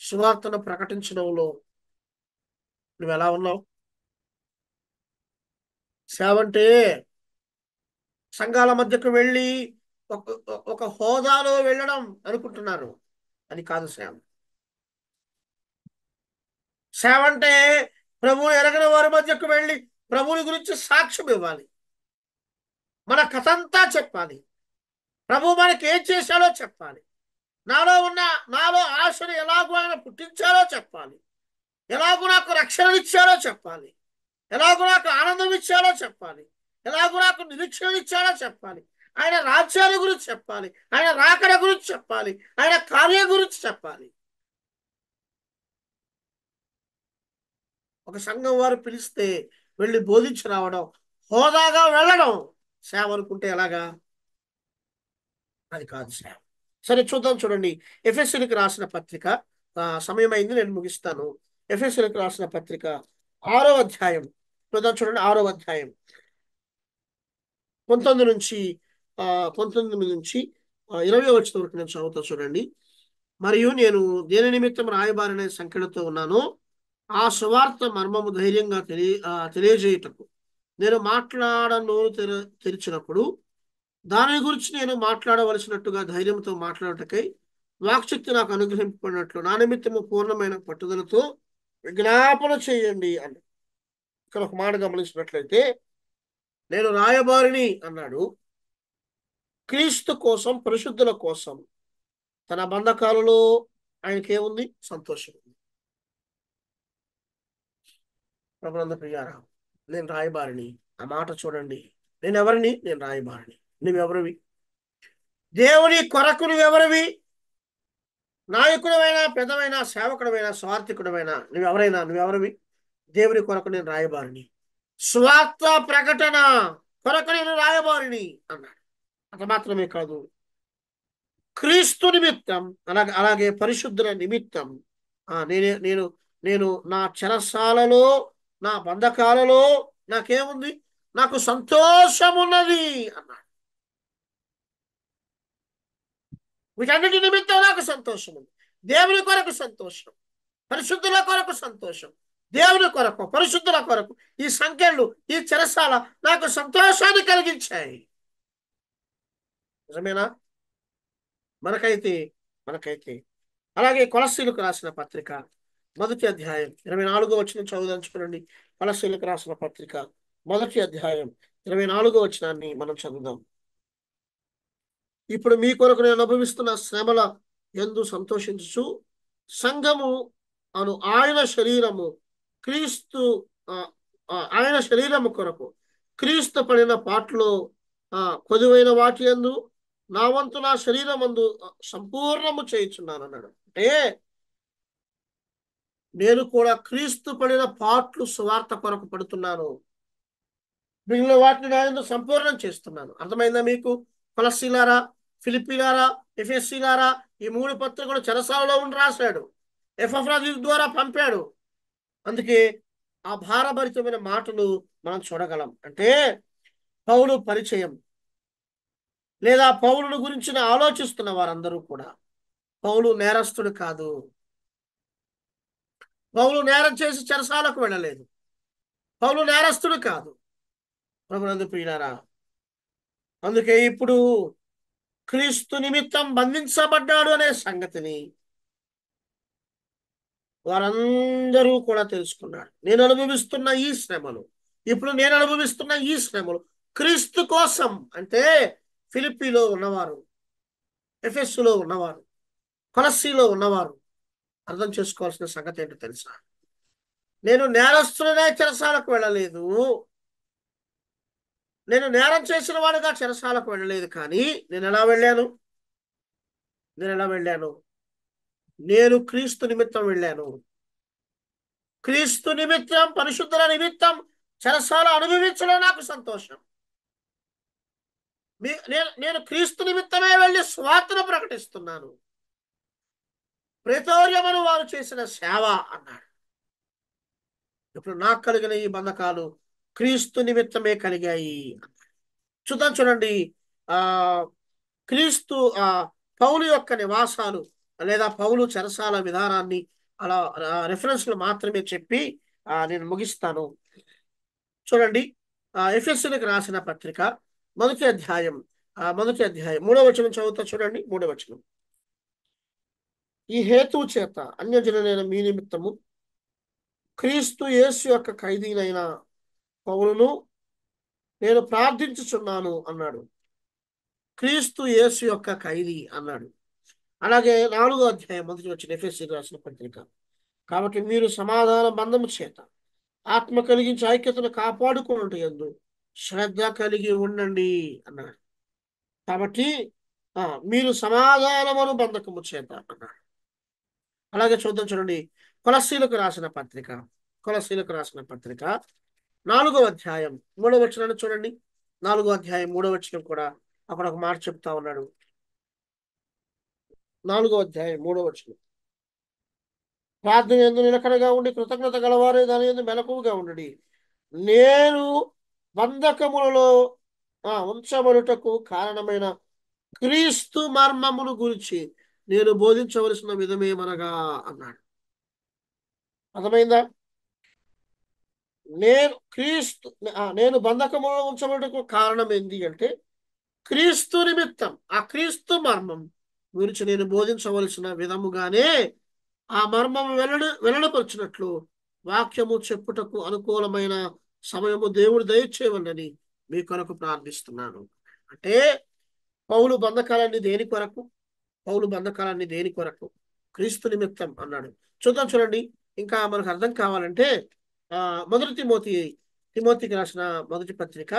సువార్తను ప్రకటించడంలో నువ్వు ఎలా ఉన్నావు? సేవ అంటే సంఘాల మధ్యకు వెళ్ళి ఒక ఒక హోదాలో వెళ్ళడం అనుకుంటున్నారు. అని కాదు సేవ. సేవ అంటే ప్రభువుని ఎరగని వారి మధ్యకు వెళ్ళి ప్రభువుని గురించి సాక్ష్యం ఇవ్వాలి, మన కథంతా చెప్పాలి, ప్రభు మనకి ఏం చేశాడో చెప్పాలి, నాలో ఆశను ఎలాగో ఆయన పుట్టించాడో చెప్పాలి, ఎలాగో నాకు రక్షణ ఇచ్చాడో చెప్పాలి, ఎలాగో నాకు ఆనందం ఇచ్చాడో చెప్పాలి, ఎలాగో నాకు నిరీక్షణ ఇచ్చాడో చెప్పాలి, ఆయన రాజ్యాల గురించి చెప్పాలి, ఆయన రాకడ గురించి చెప్పాలి, ఆయన కార్యం గురించి చెప్పాలి. ఒక సంఘం వారు పిలిస్తే వెళ్ళి బోధించి రావడం, హోదాగా వెళ్ళడం సేవ అనుకుంటే ఎలాగా? అది కాదు సేవ. సరే, చూద్దాం, చూడండి. ఎఫెసీయులకు రాసిన పత్రిక, సమయం అయింది, నేను ముగిస్తాను. ఎఫెసీయులకు రాసిన పత్రిక 6వ అధ్యాయం చూద్దాం, చూడండి. 6వ అధ్యాయం 19 నుంచి 20వ వచనం వరకు నేను చదువుతా, చూడండి. మరియు నేను దేని నిమిత్తం రాయబారిన సంఖ్యలతో ఉన్నాను, ఆ సువార్త మర్మము ధైర్యంగా తెలియజేయుటకు నేను మాట్లాడను తెరిచినప్పుడు దాని గురించి నేను మాట్లాడవలసినట్టుగా ధైర్యంతో మాట్లాడటకై వాక్శక్తి నాకు అనుగ్రహింపబడినట్లు నా నిమిత్తము పూర్ణమైన పట్టుదలతో విజ్ఞాపన చేయండి అని. ఇక్కడ ఒక మాట గమనించినట్లయితే, నేను రాయబారిని అన్నాడు. క్రీస్తు కోసం, పరిశుద్ధుల కోసం. తన బంధకాలలో ఆయనకేముంది? సంతోషం ఉంది. ప్రభునందు ప్రియారా, నేను రాయబారిని. ఆ మాట చూడండి. నేను ఎవరిని? నేను రాయబారిని. నువ్వెవరివి? దేవుని కొరకు నువ్వెవరివి? నాయకుడమైనా, పెద్దవైనా, సేవకుడమైనా, స్వార్థికుడమైనా, నువ్వెవరివి? దేవుని కొరకు నేను రాయబారిని. స్వార్థ ప్రకటన కొరకు నేను రాయబారిని అన్నాడు. అంత మాత్రమే కాదు, క్రీస్తు నిమిత్తం, అలాగే పరిశుద్ధుల నిమిత్తం నేను నేను నా చెరసాలలో, నా బంధకాలలో నాకేముంది? నాకు సంతోషం ఉన్నది అన్నాడు. వీటన్నిటి నిమిత్తం నాకు సంతోషం ఉంది. దేవుని కొరకు సంతోషం, పరిశుద్ధుల కొరకు సంతోషం, దేవుని కొరకు, పరిశుద్ధుల కొరకు ఈ సంఖ్యలు, ఈ చెరసాల నాకు సంతోషాన్ని కలిగించాయి. నిజమేనా? మనకైతే అలాగే కొలస్సీలకు రాసిన పత్రిక 1వ అధ్యాయం 24వ వచనం చదువుదాం. కొలస్సీలకు రాసిన పత్రిక 1వ అధ్యాయం 24వ వచనాన్ని మనం చదువుదాం. ఇప్పుడు మీ కొరకు నేను అనుభవిస్తున్న శ్రమల యందు సంతోషించు సంఘము అను ఆయన శరీరము క్రీస్తు ఆయన శరీరము కొరకు క్రీస్తు పడిన పాటలో కొదువైన వాటి యందు నా వంతు నా శరీరం అందు సంపూర్ణము చేయించున్నాను అన్నాడు. అంటే నేను కూడా క్రీస్తు పడిన పాట్లు సువార్త కొరకు పడుతున్నాను. మిగిలిన వాటిని నేను సంపూర్ణం చేస్తున్నాను. అర్థమైందా మీకు? కొలస్సీలారా, ఫిలిప్పీలారా, ఎఫెసీలారా, ఈ 3 పత్రికలు చెరసాలలో ఉండి రాశాడు. ఎపఫ్రదీతు ద్వారా పంపాడు. అందుకే ఆ భారభరితమైన మాటలు మనం చూడగలం. అంటే పౌలు పరిచయం లేదా పౌలును గురించిన ఆలోచిస్తున్న వారందరూ కూడా, పౌలు నేరస్తుడు కాదు. పౌలు నేరం చేసి చెరసాలకు వెళ్ళలేదు. పౌలు నేరస్తుడు కాదు. ప్రభునందు ప్రియులారా, అందుకే ఇప్పుడు క్రీస్తు నిమిత్తం బంధించబడ్డాడు అనే సంగతిని వారందరూ కూడా తెలుసుకున్నాడు. నేను అనుభవిస్తున్న ఈ శ్రమలు, ఇప్పుడు నేను అనుభవిస్తున్న ఈ శ్రమలు క్రీస్తు కోసం. అంటే ఫిలిప్పీలో ఉన్నవారు, ఎఫెస్సులో ఉన్నవారు, కొలస్సీలో ఉన్నవారు అర్థం చేసుకోవాల్సిన సంగతి ఏంటో తెలుసా? నేను నేరస్తులనే చెరసాలకు వెళ్ళలేదు. నేను నేరం చేసిన వాడుగా చెరసాలకు వెళ్ళలేదు. కానీ నేను ఎలా వెళ్ళాను? నేను క్రీస్తు నిమిత్తం వెళ్ళాను. క్రీస్తు నిమిత్తం, పరిశుద్ధుల నిమిత్తం చెరసాల అనుభవించడం నాకు సంతోషం. నేను క్రీస్తు నిమిత్తమే వెళ్ళి స్వార్థను ప్రకటిస్తున్నాను. ప్రేతోర్యమను వారు చేసిన సేవ అన్నాడు. ఇప్పుడు నాకు కలిగిన ఈ బంధకాలు క్రీస్తు నిమిత్తమే కలిగాయి. చూద్దాం, చూడండి. ఆ క్రీస్తు పౌలు యొక్క నివాసాలు లేదా పౌలు చెరసాల విధానాన్ని అలా రెఫరెన్స్లు మాత్రమే చెప్పి నేను ముగిస్తాను. చూడండి, ఎఫెసీయులకు రాసిన పత్రిక మొదటి అధ్యాయం 3వ వచనం చదువుతా. చూడండి, 3వ వచనం. ఈ హేతువు చేత అన్యజనులైన మీ నిమిత్తము క్రీస్తు యేసు యొక్క ఖైదీనైన పౌలును నేను ప్రార్థించుచున్నాను అన్నాడు. క్రీస్తు యేసు యొక్క ఖైదీ అన్నాడు. అలాగే 4వ అధ్యాయం మొదటి వచ్చిన ఎఫెసీయులకు రాసిన పత్రిక, కాబట్టి మీరు సమాధాన బంధము చేత ఆత్మ కలిగించి ఐక్యతను కాపాడుకున్నట్టు యందు శ్రద్ధ కలిగి ఉండండి అన్నాడు. కాబట్టి మీరు సమాధానమును బంధకము చేత అన్నాడు. అలాగే చూద్దాం, చూడండి. కొలస్సీలకు రాసిన పత్రిక 4వ అధ్యాయం 3వ వచనాన్ని చూడండి. 4వ అధ్యాయం 3వ వచనం కూడా అక్కడ ఒక మాట చెప్తా ఉన్నాడు. 4వ అధ్యాయం 3వ వచనం. ప్రార్థన యందు నిలకడగా ఉండి కృతజ్ఞత గలవారే దాని యందు మెలకువగా ఉండండి. నేను బంధకములలో ఉంచబడుటకు కారణమైన క్రీస్తు మర్మమును గురించి నేను బోధించవలసిన విధమేమనగా అన్నాడు. అర్థమైందా? నేను బంధకములో ఉంచబడుటకు కారణం ఏంటి అంటే క్రీస్తు నిమిత్తం ఆ క్రీస్తు మర్మం గురించి నేను బోధించవలసిన విధముగానే ఆ మర్మము వెల్లడిపరిచినట్లు వాక్యము చెప్పుటకు అనుకూలమైన సమయము దేవుడు దయచేయవలని మీ కొరకు ప్రార్థిస్తున్నాను. అంటే పౌలు బంధకాలన్నీ దేని కొరకు? క్రీస్తు నిమిత్తం అన్నాడు. చూద్దాం, చూడండి. ఇంకా మనకు అర్థం కావాలంటే మొదటి తిమోతికి రాసిన మొదటి పత్రిక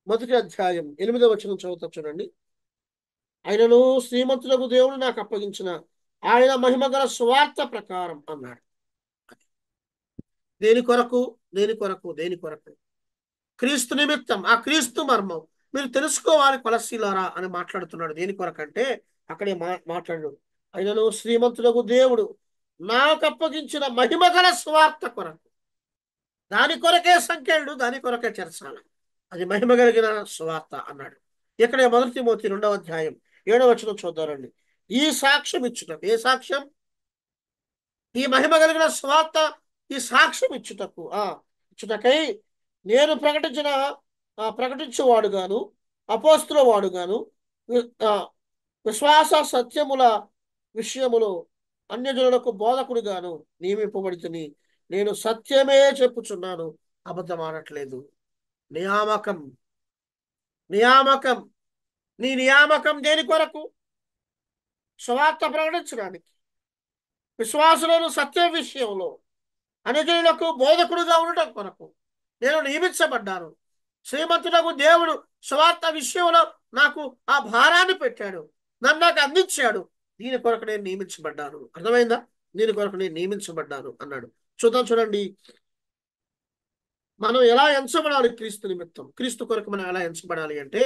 మొదటి అధ్యాయం 8వ వచనం చదువుతా. చూడండి. ఆయనను శ్రీమంతులకు దేవుడు నాకు అప్పగించిన ఆయన మహిమగల స్వార్థ ప్రకారం అన్నాడు. దేని కొరకు? క్రీస్తు నిమిత్తం, ఆ క్రీస్తు మర్మం మీరు తెలుసుకోవాలి కొలస్సీలారా అని మాట్లాడుతున్నాడు. దేని కొరకంటే అక్కడే మాట్లాడు. ఆయనను శ్రీమంతులకు దేవుడు నాకు అప్పగించిన మహిమగల స్వార్థ కొరకు. దాని కొరకే సంఖ్యలు, దాని కొరకే చెరసాల. అది మహిమ కలిగిన స్వార్థ అన్నాడు. ఇక్కడ మొదటి తిమోతి 2వ అధ్యాయం 7వ వచనం చూద్దారండి. ఈ సాక్ష్యం ఇచ్చుటకు, ఏ సాక్ష్యం? ఈ మహిమ కలిగిన స్వార్థ, ఈ సాక్ష్యం ఇచ్చుటకై నేను ప్రకటించేవాడుగాను అపోస్తుల వాడుగాను విశ్వాస సత్యముల విషయములో అన్యజనులకు బోధకుడిగాను నియమింపబడితిని. నేను సత్యమే చెప్పుచున్నాను, అబద్ధం ఆడట్లేదు. నియామకం నీ నియామకం దేని కొరకు? స్వార్థ ప్రకటించడానికి, విశ్వాసులను సత్య విషయంలో అన్యజనులకు బోధకుడుగా ఉండటం కొరకు నేను నియమించబడ్డాను. శ్రీమంతులకు దేవుడు స్వార్థ విషయంలో నాకు ఆ భారాన్ని పెట్టాడు, నన్ను నాకు అందించాడు. దీని కొరకు నేను నియమించబడ్డాను. అర్థమైందా? దీని కొరకు నేను నియమించబడ్డాను అన్నాడు. చూద్దాం, చూడండి. మనం ఎలా ఎంచబడాలి క్రీస్తు నిమిత్తం? క్రీస్తు కొరకు మనం ఎలా ఎంచబడాలి అంటే,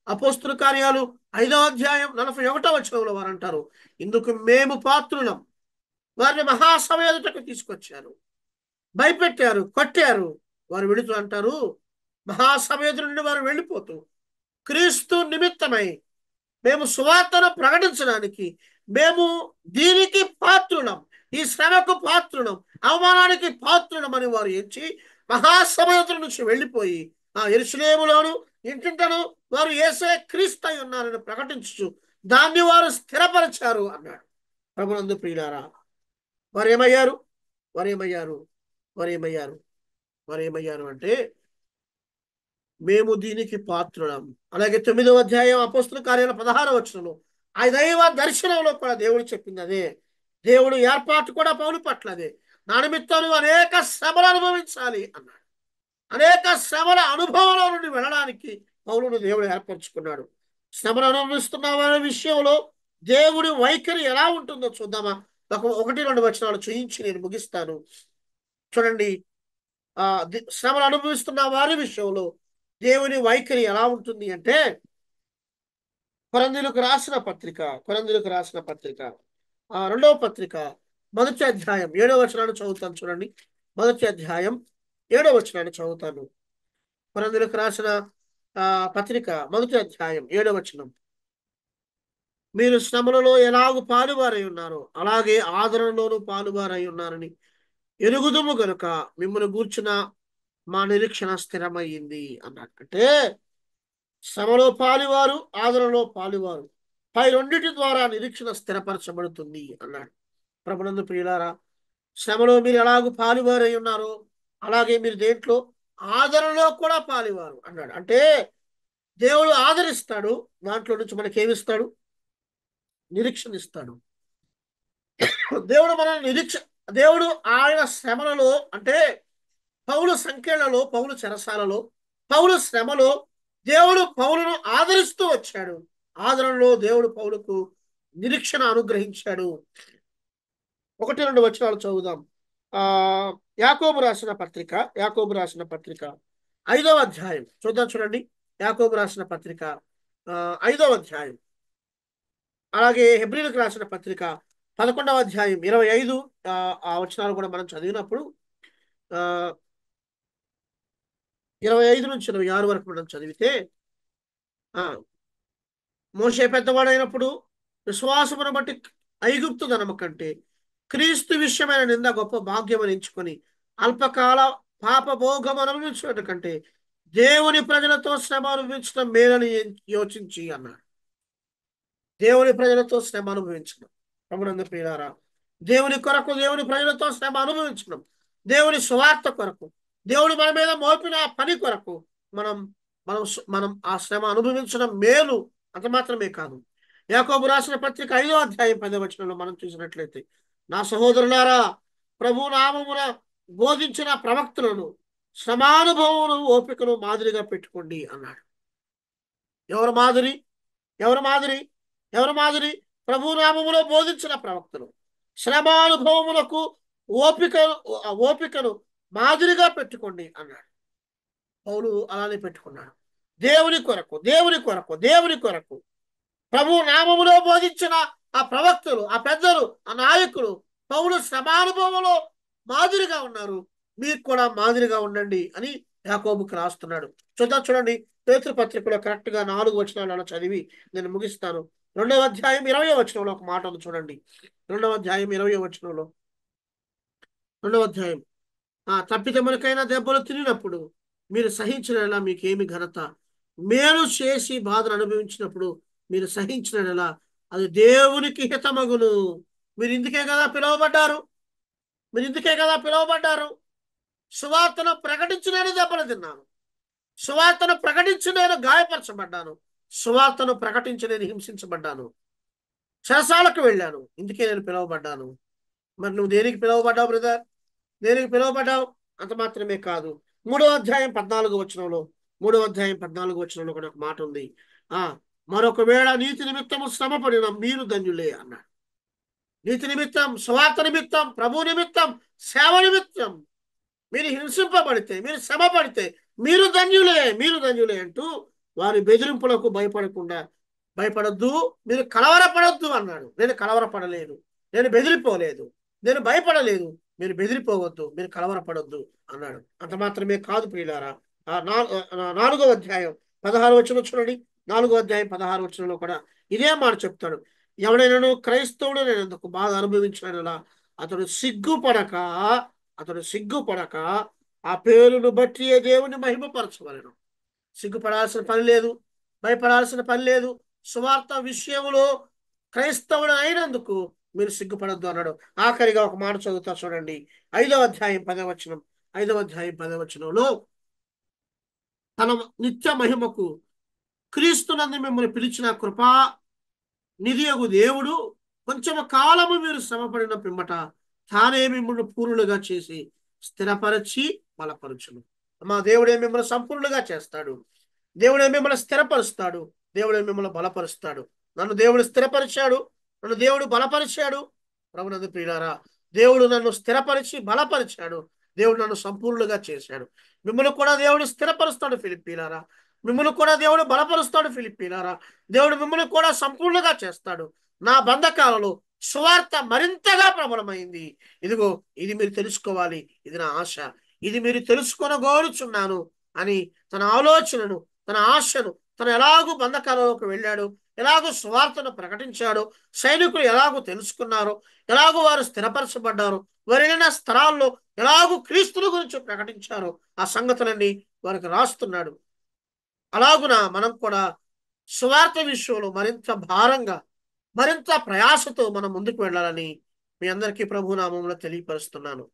అపోస్తుల కార్యాలు 5వ అధ్యాయం 41వ వచనంలో వారు అంటారు, ఇందుకు మేము పాత్రులం. వారిని మహాసభ ఎదుటకు తీసుకొచ్చారు, భయపెట్టారు, కొట్టారు. వారు వెళుతూ అంటారు, మహాసభ ఎదురు నుండి వారు వెళ్ళిపోతూ, క్రీస్తు నిమిత్తమై మేము సువార్తను ప్రకటించడానికి మేము దీనికి పాత్రులం, ఈ శ్రమకు పాత్రులం, అవమానానికి పాత్రులం అని వారు ఎంచి మహాసమయతుల నుంచి వెళ్ళిపోయి ఆ యెరూషలేములోను ఇంటింటను వారు యేసే క్రీస్తు అయి ఉన్నారని ప్రకటించు దాన్ని వారు స్థిరపరిచారు అన్నాడు. ప్రభునందు ప్రియులారా, వారు ఏమయ్యారు? వారు ఏమయ్యారు? వారు ఏమయ్యారు? వారు ఏమయ్యారు అంటే, మేము దీనికి పాత్రులం. అలాగే 9వ అధ్యాయం అపోస్తుల కార్యాల 16వ వచనంలో ఆ దైవ దర్శనంలో కూడా దేవుడు చెప్పింది అదే. దేవుడు ఏర్పాటు కూడా పౌలు పట్ల అదే. నా నిమిత్తం నువ్వు అనేక శ్రమలు అనుభవించాలి అన్నాడు. అనేక శ్రమల అనుభవంలో నుండి వెళ్ళడానికి పౌలును దేవుడు ఏర్పరచుకున్నాడు. శ్రమలు అనుభవిస్తున్న వారి విషయంలో దేవుడి వైఖరి ఎలా ఉంటుందో చూద్దామా? 1-2 వచనాలు చూయించి నేను ముగిస్తాను. చూడండి, శ్రమలు అనుభవిస్తున్న వారి విషయంలో దేవుని వైఖరి ఎలా ఉంటుంది అంటే, కొరింథీయులకు రాసిన పత్రిక, కొరింథీయులకు రాసిన పత్రిక 2వ పత్రిక 1వ అధ్యాయం 7వ వచనాన్ని చదువుతాను. చూడండి, 1వ అధ్యాయం 7వ వచనాన్ని చదువుతాను. కొరింథీయులకు రాసిన పత్రిక 1వ అధ్యాయం 7వ వచనం, మీరు శ్రమలలో ఎలాగూ పాలువారై ఉన్నారో అలాగే ఆదరణలోనూ పాలువారై ఉన్నారని ఎరుగుదుము గనుక మిమ్మల్ని గూర్చిన మా నిరీక్షణ స్థిరమయ్యింది అన్నాడు. అంటే శ్రమలో పాలువారు, ఆదరణలో పాలువారు, పై రెండిటి ద్వారా నిరీక్షణ స్థిరపరచబడుతుంది అన్నాడు. ప్రభునందు ప్రియులారా, శ్రమలో మీరు ఎలాగూ పాలువారై ఉన్నారో అలాగే మీరు దేంట్లో ఆదరణలో కూడా పాలువారు అన్నాడు. అంటే దేవుడు ఆదరిస్తాడు, దాంట్లో నుంచి మనకేమిస్తాడు? నిరీక్షణ ఇస్తాడు. దేవుడు ఆయన శ్రమలలో, అంటే పౌలు సంఖ్యలలో, పౌలు చెరసాలలో, పౌలు శ్రమలో దేవుడు పౌలును ఆదరిస్తూ వచ్చాడు. ఆదరణలో దేవుడు పౌలుకు నిరీక్షణ అనుగ్రహించాడు. 1-2 వచనాలు చదువుదాం. యాకోబు రాసిన పత్రిక, యాకోబు రాసిన పత్రిక 5వ అధ్యాయం చూద్దాం. చూడండి, యాకోబు రాసిన పత్రిక 5వ అధ్యాయం, అలాగే హెబ్రీలకు రాసిన పత్రిక 11వ అధ్యాయం 25 ఆ వచనాలు కూడా మనం చదివినప్పుడు 25 నుంచి 26 వరకు మనం చదివితే, మోషే పెద్దవాడైనప్పుడు విశ్వాసమును బట్టి ఐగుప్తు ధనము కంటే క్రీస్తు విషయమైన నింద గొప్ప భాగ్యమని ఎంచుకొని అల్పకాల పాప భోగం అనుభవించడం కంటే దేవుని ప్రజలతో శ్రమ అనుభవించడం మేలని యోచించి అన్నాడు. దేవుని ప్రజలతో శ్రమ అనుభవించడం. ప్రభునందు ప్రియులారా, దేవుని కొరకు దేవుని ప్రజలతో శ్రమ అనుభవించడం, దేవుని సువార్త కొరకు, దేవుడు మన మీద మోపిన పని కొరకు మనం మనం మనం ఆ శ్రమ అనుభవించడం మేలు. అంత మాత్రమే కాదు, యాకోబు రాసిన పత్రిక 5వ అధ్యాయం 10వ వచనంలో మనం చూసినట్లయితే, నా సహోదరులారా, ప్రభు నామమున బోధించిన ప్రవక్తలను శ్రమానుభవమును ఓపికను మాదిరిగా పెట్టుకోండి అన్నాడు. ఎవరు మాదిరి? ఎవరు మాదిరి? ఎవరు మాదిరి? ప్రభు నామములో బోధించిన ప్రవక్తలు శ్రమానుభవములకు ఓపికను మాదిరిగా పెట్టుకోండి అన్నాడు. పౌలు అలానే పెట్టుకున్నాడు. దేవుని కొరకు, దేవుని కొరకు, దేవుని కొరకు ప్రభు నామములో బోధించిన ఆ ప్రవక్తలు, ఆ పెద్దలు, ఆ నాయకులు పౌలు శ్రమానుభవంలో మాదిరిగా ఉన్నారు. మీకు కూడా మాదిరిగా ఉండండి అని యాకోబుకి రాస్తున్నాడు. చూడండి, పేతురు పత్రికలో కరెక్ట్ గా 4 వచనాలను చదివి నేను ముగిస్తాను. 2వ అధ్యాయం 20వ వచనంలో ఒక మాట ఉంది చూడండి. 2వ అధ్యాయం 20వ వచనంలో, 2వ అధ్యాయం, తప్పితములకైనా దెబ్బలు తినినప్పుడు మీరు సహించిన మీకేమి ఘనత? మేలు చేసి బాధను అనుభవించినప్పుడు మీరు సహించిన అది దేవునికి హితమగును. మీరు ఇందుకే కదా పిలువబడ్డారు. మీరు ఇందుకే కదా పిలువబడ్డారు. సువార్తను ప్రకటించి నేను దెబ్బలు తిన్నాను. సువార్తను ప్రకటించి నేను గాయపరచబడ్డాను. సువార్తను ప్రకటించి నేను హింసించబడ్డాను. చెరసాలకు వెళ్ళాను. ఇందుకే నేను పిలువబడ్డాను. మరి నువ్వు దేనికి పిలువబడ్డావు బ్రదర్? దేనికి పిలువబడ్డావు? అంత మాత్రమే కాదు, 3వ అధ్యాయం 14వ వచనంలో, 3వ అధ్యాయం 14వ వచనంలో కూడా ఒక మాట ఉంది. మరొక వేళ నీతి నిమిత్తము శ్రమ పడిన మీరు ధన్యులే అన్నాడు. నీతి నిమిత్తం, స్వార్థ నిమిత్తం, ప్రభు నిమిత్తం, సేవ నిమిత్తం మీరు హింసింపబడితే, మీరు శ్రమ పడితే మీరు ధన్యులే, మీరు ధన్యులే అంటూ వారి బెదిరింపులకు భయపడొద్దు, మీరు కలవరపడొద్దు అన్నాడు. నేను కలవరపడలేదు, నేను బెదిరిపోలేదు, నేను భయపడలేదు, మీరు బెదిరిపోవద్దు, మీరు కలవరపడొద్దు అన్నాడు. అంత మాత్రమే కాదు ప్రియులారా, 4వ అధ్యాయం 16 వచనం చూడండి. 4వ అధ్యాయం 16 వచనంలో కూడా ఇదే మాట చెప్తాడు. ఎవడైనాను క్రైస్తవుడు నేను ఎందుకు బాధ అనుభవించినలా అతడు సిగ్గుపడక అతడు సిగ్గుపడక ఆ పేరును బట్టి దేవుని మహిమపరచవలెను. సిగ్గుపడాల్సిన పని లేదు, భయపడాల్సిన పని లేదు. సువార్త విషయంలో క్రైస్తవుడు అయినందుకు మీరు సిగ్గుపడద్దు అన్నాడు. ఆఖరిగా ఒక మాట చదువుతా చూడండి. 5వ అధ్యాయం 10వ వచనం. 5వ అధ్యాయం 10వ వచనంలో తన నిత్య మహిమకు క్రీస్తునందు మిమ్మల్ని పిలిచిన కృపా నిధియగు దేవుడు కొంచెము కాలము మీరు శ్రమపడిన పిమ్మట తానే మిమ్మల్ని పూర్ణులుగా చేసి స్థిరపరచి బలపరచును. మా దేవుడే మిమ్మల్ని సంపూర్ణులుగా చేస్తాడు. దేవుడే మిమ్మల్ని స్థిరపరుస్తాడు. దేవుడే మిమ్మల్ని బలపరుస్తాడు. నన్ను దేవుడు స్థిరపరిచాడు, నన్ను దేవుడు బలపరిచాడు. ప్రభునందు ప్రియులారా, దేవుడు నన్ను స్థిరపరిచి బలపరిచాడు. దేవుడు నన్ను సంపూర్ణులుగా చేశాడు. మిమ్మల్ని కూడా దేవుడు స్థిరపరుస్తాడు ఫిలిప్పీలారా. మిమ్మల్ని కూడా దేవుడు బలపరుస్తాడు ఫిలిప్పీలారా. దేవుడు మిమ్మల్ని కూడా సంపూర్ణంగా చేస్తాడు. నా బంధకాలలో సువార్త మరింతగా ప్రబలమైంది. ఇదిగో ఇది మీరు తెలుసుకోవాలి, ఇది నా ఆశ, ఇది మీరు తెలుసుకొనగోరుచున్నాను అని తన ఆలోచనను, తన ఆశను, తను ఎలాగూ బంధకాలలోకి వెళ్ళాడు, ఎలాగూ సువార్తను ప్రకటించాడు, సైనికులు ఎలాగూ తెలుసుకున్నారో, ఎలాగూ వారు స్థిరపరచబడ్డారు, వెళ్ళిన స్థలాల్లో ఎలాగూ క్రీస్తుల గురించి ప్రకటించారో ఆ సంగతులన్నీ వారికి రాస్తున్నాడు. అలాగున మనం కూడా సువార్త విషయంలో మరింత భారంగా, మరింత ప్రయాసతో మనం ముందుకు వెళ్ళాలని మీ అందరికీ ప్రభు నామములో తెలియపరుస్తున్నాను.